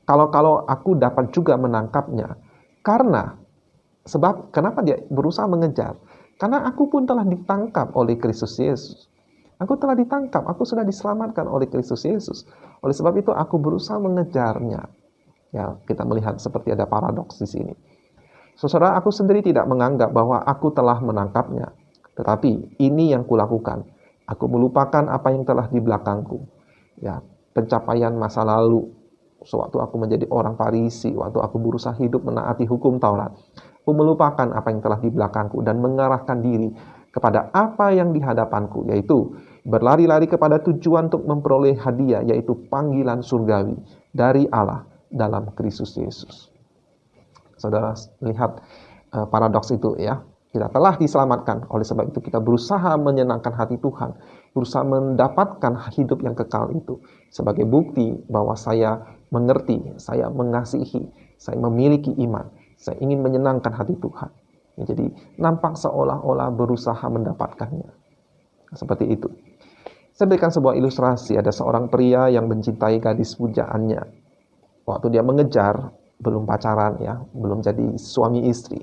Kalau aku dapat juga menangkapnya, kenapa dia berusaha mengejar? Karena aku pun telah ditangkap oleh Kristus Yesus. Aku telah ditangkap, aku sudah diselamatkan oleh Kristus Yesus. Oleh sebab itu aku berusaha mengejarnya. Ya, kita melihat seperti ada paradoks di sini. Saudara, aku sendiri tidak menganggap bahwa aku telah menangkapnya. Tetapi ini yang kulakukan. Aku melupakan apa yang telah di belakangku. Ya, pencapaian masa lalu. Sewaktu aku menjadi orang Farisi, waktu aku berusaha hidup menaati hukum Taurat. Aku melupakan apa yang telah di belakangku dan mengarahkan diri kepada apa yang di hadapanku, yaitu berlari-lari kepada tujuan untuk memperoleh hadiah, yaitu panggilan surgawi dari Allah dalam Kristus Yesus. Saudara lihat paradoks itu ya. Kita telah diselamatkan, oleh sebab itu kita berusaha menyenangkan hati Tuhan, berusaha mendapatkan hidup yang kekal itu sebagai bukti bahwa saya mengerti, saya mengasihi, saya memiliki iman, saya ingin menyenangkan hati Tuhan. Ya, jadi nampak seolah-olah berusaha mendapatkannya. Seperti itu. Saya berikan sebuah ilustrasi, ada seorang pria yang mencintai gadis pujaannya. Waktu dia mengejar, belum pacaran ya, belum jadi suami istri.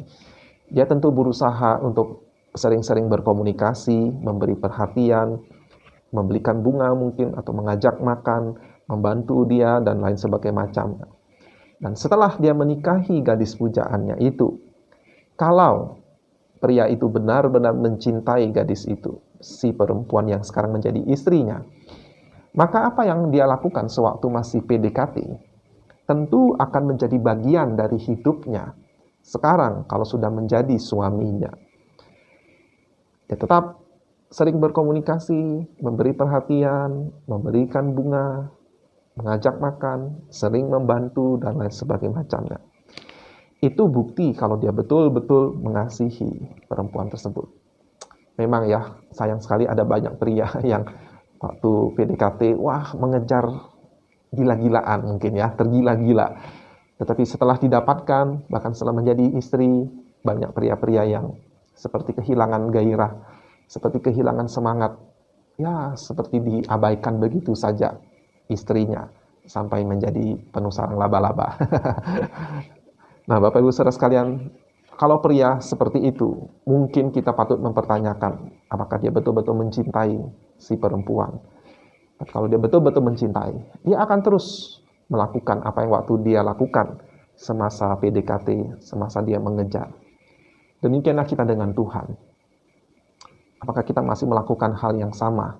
Dia tentu berusaha untuk sering-sering berkomunikasi, memberi perhatian, membelikan bunga mungkin, atau mengajak makan, membantu dia, dan lain sebagainya macamnya. Dan setelah dia menikahi gadis pujaannya itu, kalau pria itu benar-benar mencintai gadis itu, si perempuan yang sekarang menjadi istrinya, maka apa yang dia lakukan sewaktu masih PDKT, tentu akan menjadi bagian dari hidupnya sekarang kalau sudah menjadi suaminya. Ya, tetap sering berkomunikasi, memberi perhatian, memberikan bunga, mengajak makan, sering membantu, dan lain sebagainya macamnya. Itu bukti kalau dia betul-betul mengasihi perempuan tersebut. Memang ya, sayang sekali ada banyak pria yang waktu PDKT, mengejar gila-gilaan mungkin ya, tergila-gila. Tetapi setelah didapatkan, bahkan setelah menjadi istri, banyak pria-pria yang seperti kehilangan gairah, seperti kehilangan semangat, ya seperti diabaikan begitu saja istrinya, sampai menjadi penuh sarang laba-laba. Nah, Bapak Ibu Saudara sekalian, kalau pria seperti itu, mungkin kita patut mempertanyakan, apakah dia betul-betul mencintai si perempuan. Kalau dia betul-betul mencintai, dia akan terus melakukan apa yang waktu dia lakukan semasa PDKT, semasa dia mengejar. Demikianlah kita dengan Tuhan. Apakah kita masih melakukan hal yang sama?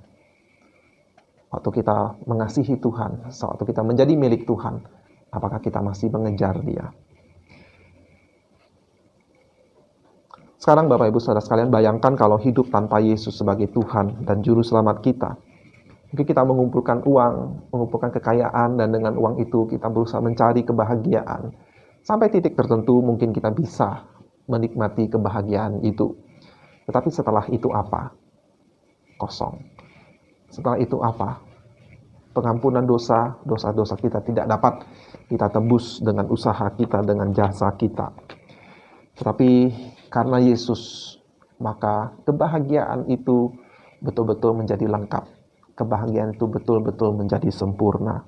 Waktu kita mengasihi Tuhan, waktu kita menjadi milik Tuhan, apakah kita masih mengejar Dia? Sekarang Bapak Ibu Saudara sekalian, bayangkan kalau hidup tanpa Yesus sebagai Tuhan dan Juru Selamat kita. Mungkin kita mengumpulkan uang, mengumpulkan kekayaan, dan dengan uang itu kita berusaha mencari kebahagiaan. Sampai titik tertentu mungkin kita bisa menikmati kebahagiaan itu. Tetapi setelah itu apa? Kosong. Setelah itu apa? Pengampunan dosa, dosa-dosa kita tidak dapat kita tebus dengan usaha kita, dengan jasa kita. Tetapi karena Yesus, maka kebahagiaan itu betul-betul menjadi lengkap. Kebahagiaan itu betul-betul menjadi sempurna.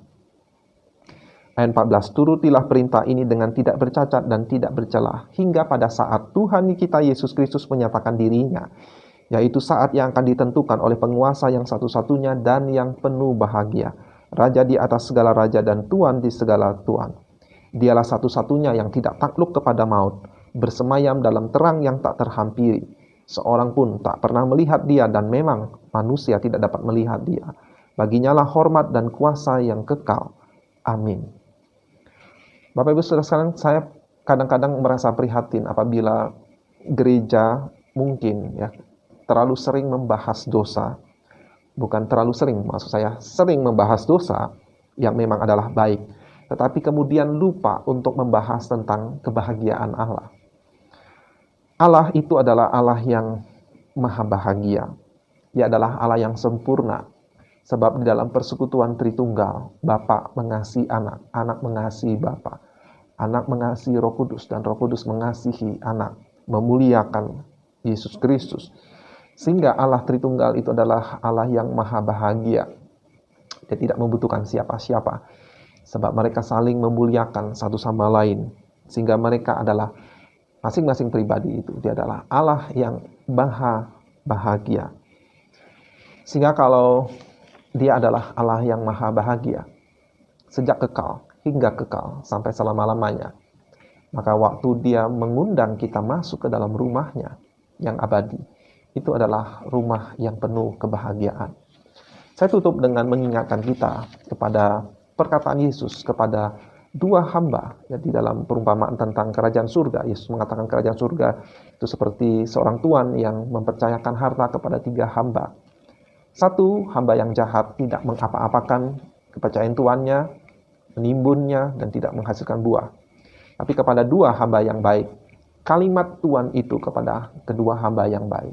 Ayat 14, turutilah perintah ini dengan tidak bercacat dan tidak bercelah, hingga pada saat Tuhan kita Yesus Kristus menyatakan dirinya, yaitu saat yang akan ditentukan oleh penguasa yang satu-satunya dan yang penuh bahagia, Raja di atas segala raja dan Tuan di segala tuan. Dialah satu-satunya yang tidak takluk kepada maut, bersemayam dalam terang yang tak terhampiri. Seorang pun tak pernah melihat Dia, dan memang manusia tidak dapat melihat Dia. Baginya lah hormat dan kuasa yang kekal. Amin. Bapak Ibu Saudara sekalian, saya kadang-kadang merasa prihatin apabila gereja mungkin ya terlalu sering membahas dosa. Bukan terlalu sering, maksud saya sering membahas dosa yang memang adalah baik, tetapi kemudian lupa untuk membahas tentang kebahagiaan Allah. Allah itu adalah Allah yang maha bahagia. Dia adalah Allah yang sempurna. Sebab di dalam persekutuan Tritunggal, Bapa mengasihi anak, anak mengasihi Bapa, anak mengasihi Roh Kudus, dan Roh Kudus mengasihi anak, memuliakan Yesus Kristus. Sehingga Allah Tritunggal itu adalah Allah yang maha bahagia. Dia tidak membutuhkan siapa-siapa. Sebab mereka saling memuliakan satu sama lain. Sehingga mereka adalah masing-masing pribadi itu, dia adalah Allah yang maha bahagia. Sehingga kalau Dia adalah Allah yang maha bahagia, sejak kekal hingga kekal sampai selama-lamanya, maka waktu Dia mengundang kita masuk ke dalam rumahnya yang abadi, itu adalah rumah yang penuh kebahagiaan. Saya tutup dengan mengingatkan kita kepada perkataan Yesus kepada dua hamba. Di dalam perumpamaan tentang kerajaan surga, Yesus mengatakan kerajaan surga itu seperti seorang tuan yang mempercayakan harta kepada tiga hamba. Satu hamba yang jahat tidak mengapa-apakan kepercayaan tuannya, menimbunnya, dan tidak menghasilkan buah. Tapi kepada dua hamba yang baik, kalimat Tuhan itu kepada kedua hamba yang baik.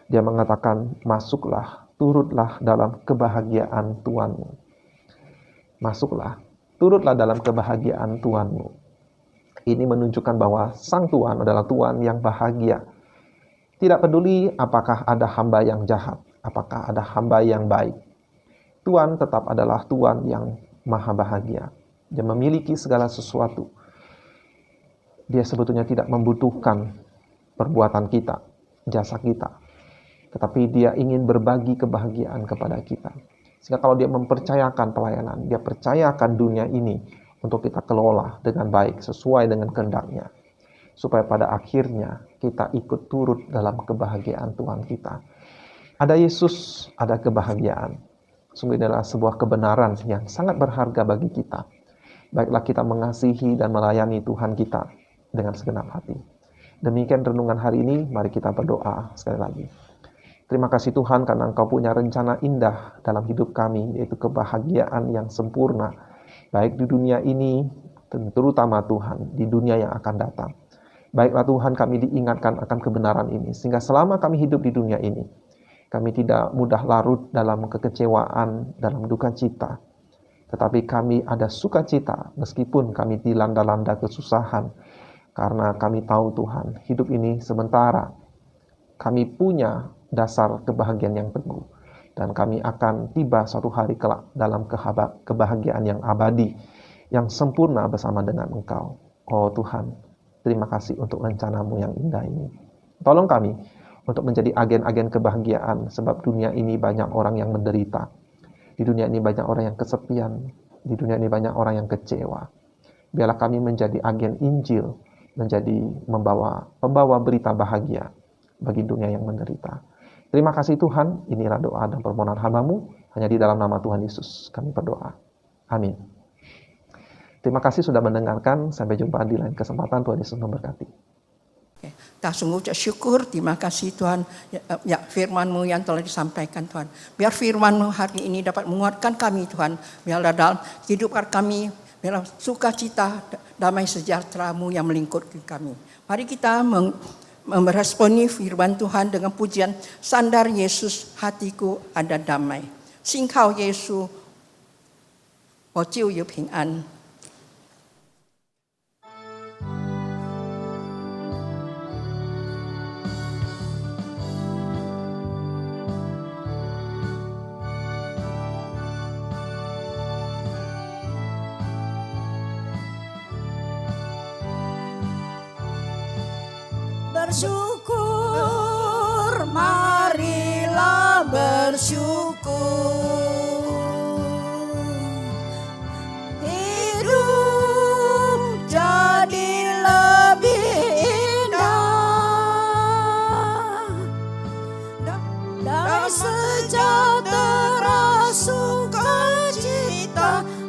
Dia mengatakan, masuklah, turutlah dalam kebahagiaan Tuhanmu. Masuklah, turutlah dalam kebahagiaan Tuhanmu. Ini menunjukkan bahwa Sang Tuhan adalah Tuhan yang bahagia. Tidak peduli apakah ada hamba yang jahat, apakah ada hamba yang baik. Tuhan tetap adalah Tuhan yang maha bahagia. Dia memiliki segala sesuatu. Dia sebetulnya tidak membutuhkan perbuatan kita, jasa kita. Tetapi dia ingin berbagi kebahagiaan kepada kita. Sehingga kalau dia mempercayakan pelayanan, dia percayakan dunia ini untuk kita kelola dengan baik, sesuai dengan kehendaknya. Supaya pada akhirnya kita ikut turut dalam kebahagiaan Tuhan kita. Ada Yesus, ada kebahagiaan. Sungguh ini adalah sebuah kebenaran yang sangat berharga bagi kita. Baiklah kita mengasihi dan melayani Tuhan kita dengan segenap hati. Demikian renungan hari ini, mari kita berdoa sekali lagi. Terima kasih Tuhan karena Engkau punya rencana indah dalam hidup kami, yaitu kebahagiaan yang sempurna, baik di dunia ini, terutama Tuhan, di dunia yang akan datang. Baiklah Tuhan, kami diingatkan akan kebenaran ini, sehingga selama kami hidup di dunia ini, kami tidak mudah larut dalam kekecewaan, dalam duka cita, tetapi kami ada sukacita meskipun kami dilanda-landa kesusahan, karena kami tahu Tuhan, hidup ini sementara. Kami punya dasar kebahagiaan yang teguh. Dan kami akan tiba suatu hari kelak dalam kebahagiaan yang abadi, yang sempurna bersama dengan Engkau. Oh Tuhan, terima kasih untuk rencana-Mu yang indah ini. Tolong kami untuk menjadi agen-agen kebahagiaan, sebab dunia ini banyak orang yang menderita. Di dunia ini banyak orang yang kesepian. Di dunia ini banyak orang yang kecewa. Biarlah kami menjadi agen Injil, menjadi pembawa berita bahagia bagi dunia yang menderita. Terima kasih Tuhan, inilah doa dan permohonan hamba-Mu, hanya di dalam nama Tuhan Yesus kami berdoa. Amin. Terima kasih sudah mendengarkan, sampai jumpa di lain kesempatan. Tuhan Yesus memberkati. Kita sungguh ucap syukur, terima kasih Tuhan, ya firman-Mu yang telah disampaikan Tuhan. Biar firman-Mu hari ini dapat menguatkan kami Tuhan, biarlah dalam kehidupan kami, biarlah sukacita, damai sejahtera-Mu yang melingkupi kami. Mari kita meresponi firman Tuhan dengan pujian Sandar Yesus, hatiku ada damai. Singkau Yesus, 我就有平安。Bersyukur, marilah bersyukur. Hidup jadi lebih indah. Damai sejahtera sukacita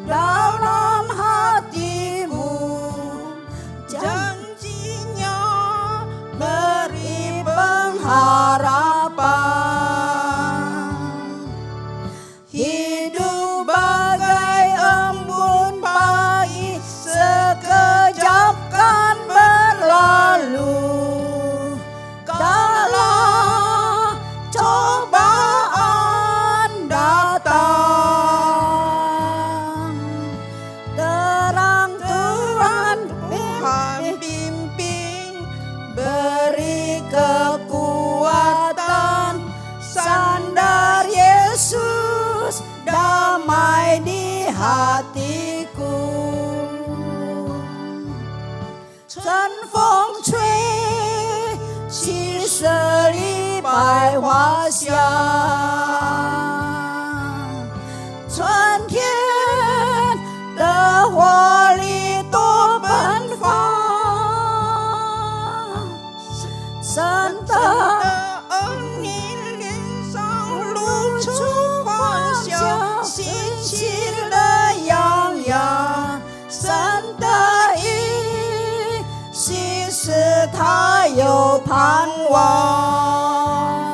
dalam hatimu. Janjinya beri pengharapan. Hidup bagai embun pagi, sekejap kan berlalu. Kala cobaan datang, terang Tuhan bimbing, beri kekuatan. Sandar Yesus, damai di hatiku. 春风吹起十里百花香，春天的活力多奔放，神的恩典望。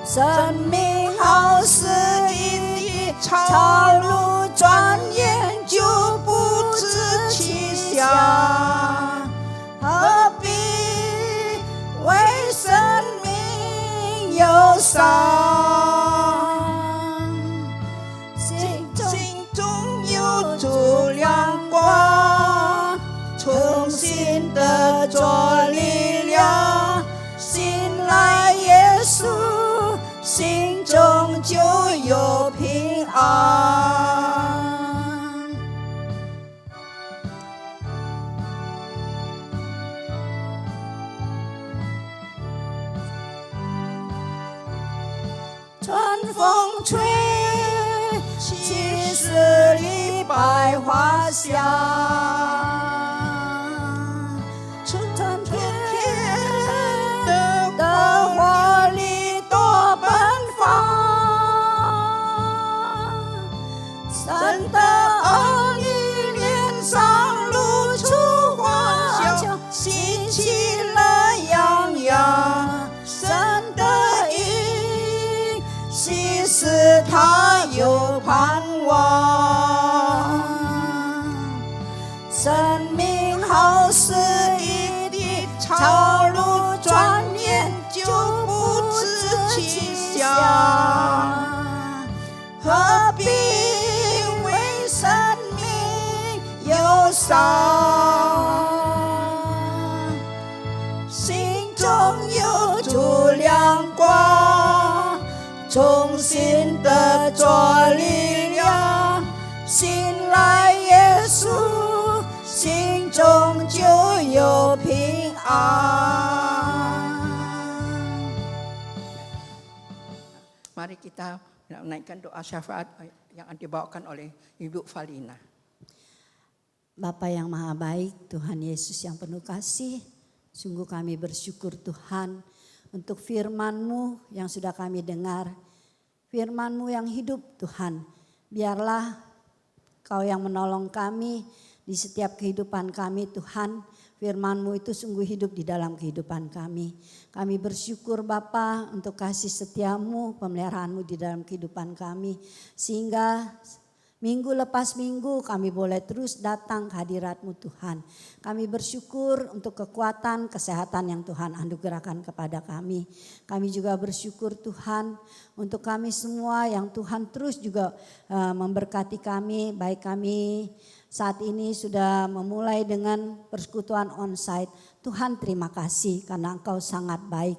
生命好似一滴潮露，转眼就不知去向，何必为生命忧伤？心中有主亮光，重新得着力量，信赖耶稣，心中就有平安。春风吹起十里百花香，春天的花里多奔放，神的儿女脸上露出欢笑，喜气乐洋洋，神的应许使他有盼望。生命好似一滴潮露，转眼就不知去向，何必为生命忧伤？心中有主亮光，重新得着力量，信赖耶稣，心中就有平安。 Mari kita menaikkan doa syafaat yang dibawakan oleh Ibu Valina. Bapa yang maha baik, Tuhan Yesus yang penuh kasih, sungguh kami bersyukur Tuhan untuk firman-Mu yang sudah kami dengar. Firman-Mu yang hidup Tuhan, biarlah Kau yang menolong kami di setiap kehidupan kami Tuhan. Firman-Mu itu sungguh hidup di dalam kehidupan kami. Kami bersyukur Bapa untuk kasih setia-Mu, pemeliharaan-Mu di dalam kehidupan kami. Sehingga minggu lepas minggu kami boleh terus datang ke hadirat-Mu Tuhan. Kami bersyukur untuk kekuatan, kesehatan yang Tuhan anugerahkan kepada kami. Kami juga bersyukur Tuhan untuk kami semua yang Tuhan terus juga memberkati kami. Baik kami saat ini sudah memulai dengan persekutuan onsite. Tuhan terima kasih karena Engkau sangat baik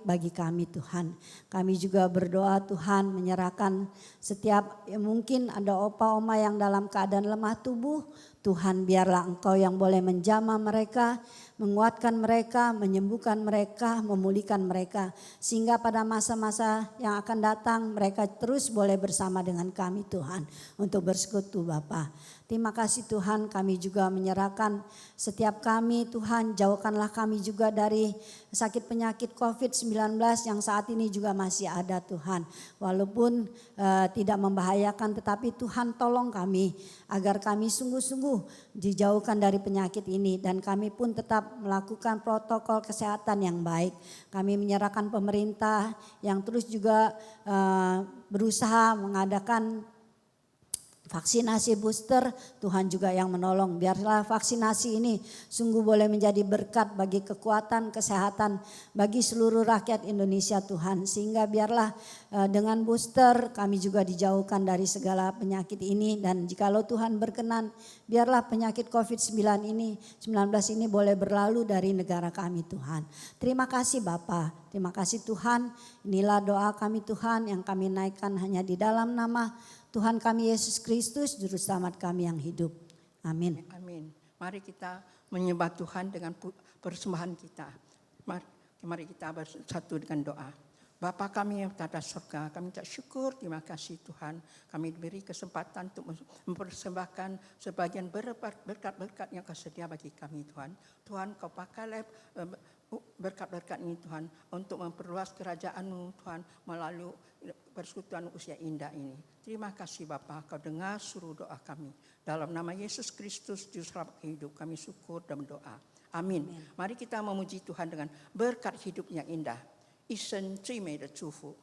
bagi kami Tuhan. Kami juga berdoa Tuhan menyerahkan setiap mungkin ada opa oma yang dalam keadaan lemah tubuh. Tuhan biarlah Engkau yang boleh menjamah mereka, menguatkan mereka, menyembuhkan mereka, memulihkan mereka. Sehingga pada masa-masa yang akan datang mereka terus boleh bersama dengan kami Tuhan untuk bersekutu Bapa. Terima kasih Tuhan, kami juga menyerahkan setiap kami Tuhan, jauhkanlah kami juga dari sakit penyakit COVID-19 yang saat ini juga masih ada Tuhan. Walaupun tidak membahayakan tetapi Tuhan tolong kami agar kami sungguh-sungguh dijauhkan dari penyakit ini. Dan kami pun tetap melakukan protokol kesehatan yang baik. Kami menyerahkan pemerintah yang terus juga berusaha mengadakan vaksinasi booster, Tuhan juga yang menolong. Biarlah vaksinasi ini sungguh boleh menjadi berkat bagi kekuatan kesehatan bagi seluruh rakyat Indonesia Tuhan. Sehingga biarlah dengan booster kami juga dijauhkan dari segala penyakit ini. Dan jikalau Tuhan berkenan, biarlah penyakit COVID-19 ini boleh berlalu dari negara kami Tuhan. Terima kasih Bapa, terima kasih Tuhan. Inilah doa kami Tuhan yang kami naikkan hanya di dalam nama Tuhan kami Yesus Kristus, Juru Selamat kami yang hidup. Amin. Amin. Mari kita menyembah Tuhan dengan persembahan kita. Mari kita bersatu dengan doa. Bapa kami yang berada di surga, kami ucap syukur, terima kasih Tuhan. Kami diberi kesempatan untuk mempersembahkan sebagian berkat-berkat yang Kau sedia bagi kami Tuhan. Tuhan Kau pakailah berkat-berkat ini Tuhan untuk memperluas kerajaan-Mu Tuhan melalui persekutuan usia indah ini. Terima kasih Bapa, Kau dengar suruh doa kami. Dalam nama Yesus Kristus, Juru Selamat hidup, kami syukur dan berdoa. Amin. Mari kita memuji Tuhan dengan berkat hidup yang indah. 一生最美的祝福。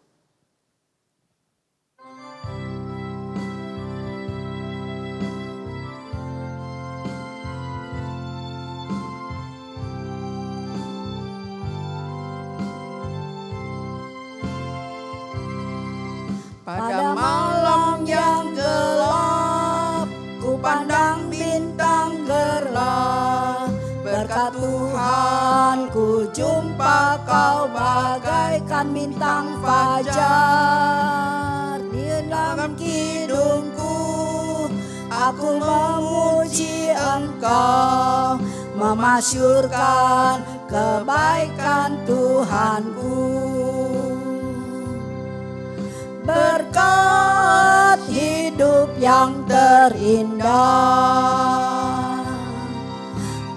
Pada malam yang gelap, ku pandang bintang gerlah. Berkat Tuhan ku jumpa kau bagaikan bintang fajar. Di dalam kidungku aku memuji Engkau, memasyurkan kebaikan Tuhanku. Berkat hidup yang terindah,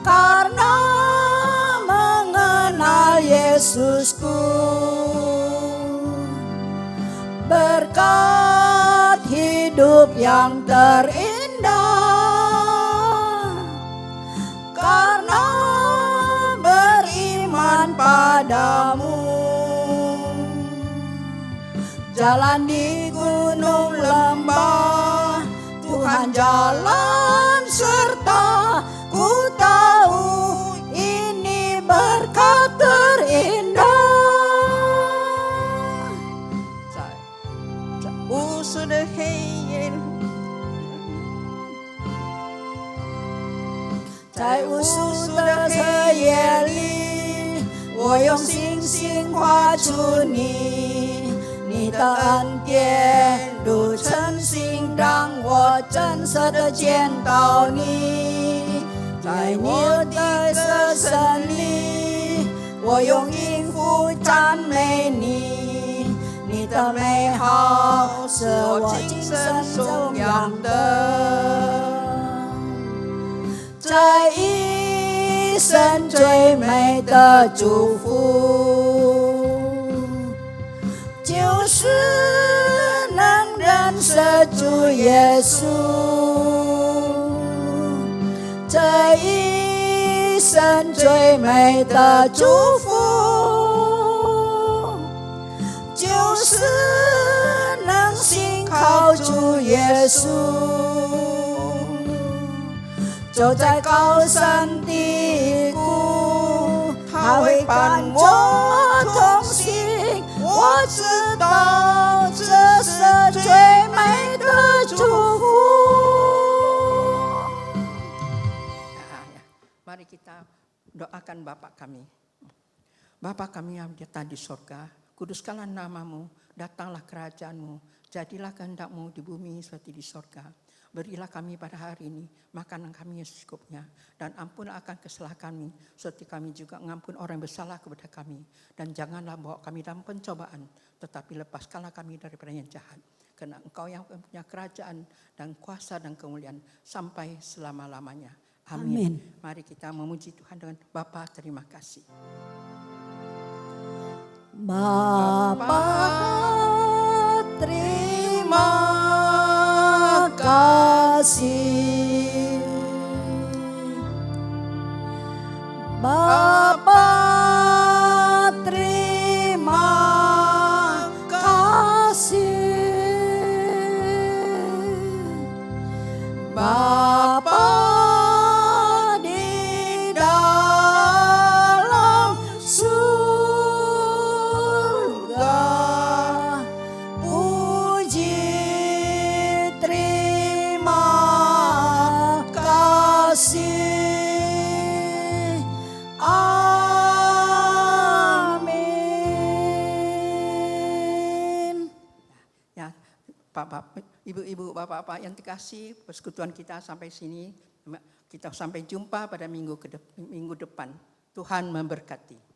karena mengenal Yesusku. Berkat hidup yang terindah, karena beriman padamu. Jalan di gunung lembah, Tuhan jalan serta. Ku tahu ini berkat terindah. 在无数的黑夜，在无数的黑夜里，我用星星画出你。你的恩典如晨星，让我真实的见到你。在你的歌声里，我用音符赞美你。你的美好是我今生颂扬的。这一生最美的祝福，就是能认识主耶稣。这一生最美的祝福，就是能信靠主耶稣。走在高山低谷，他会伴我同行。我知道这是最美的祝福。 Mari kita doakan Bapa kami. Bapa kami yang di sorga, kuduskanlah namamu, datanglah kerajaanmu, jadilah kehendakmu di bumi seperti di sorga. Berilah kami pada hari ini makanan kami yang secukupnya, dan ampunlah akan kesalahan kami, seperti kami juga mengampun orang yang bersalah kepada kami. Dan janganlah bawa kami dalam pencobaan, tetapi lepaskanlah kami daripada yang jahat. Karena Engkau yang punya kerajaan dan kuasa dan kemuliaan sampai selama-lamanya. Amin. Mari kita memuji Tuhan dengan Bapa, terima kasih. Bapa, terima kasih. Bapa, terima kasih. Bapa di dalam surga, puji terima kasih. Amin. Ya, Bapak, Ibu-ibu, Bapak-bapak yang terkasih, persekutuan kita sampai sini. Kita sampai jumpa pada minggu depan. Tuhan memberkati.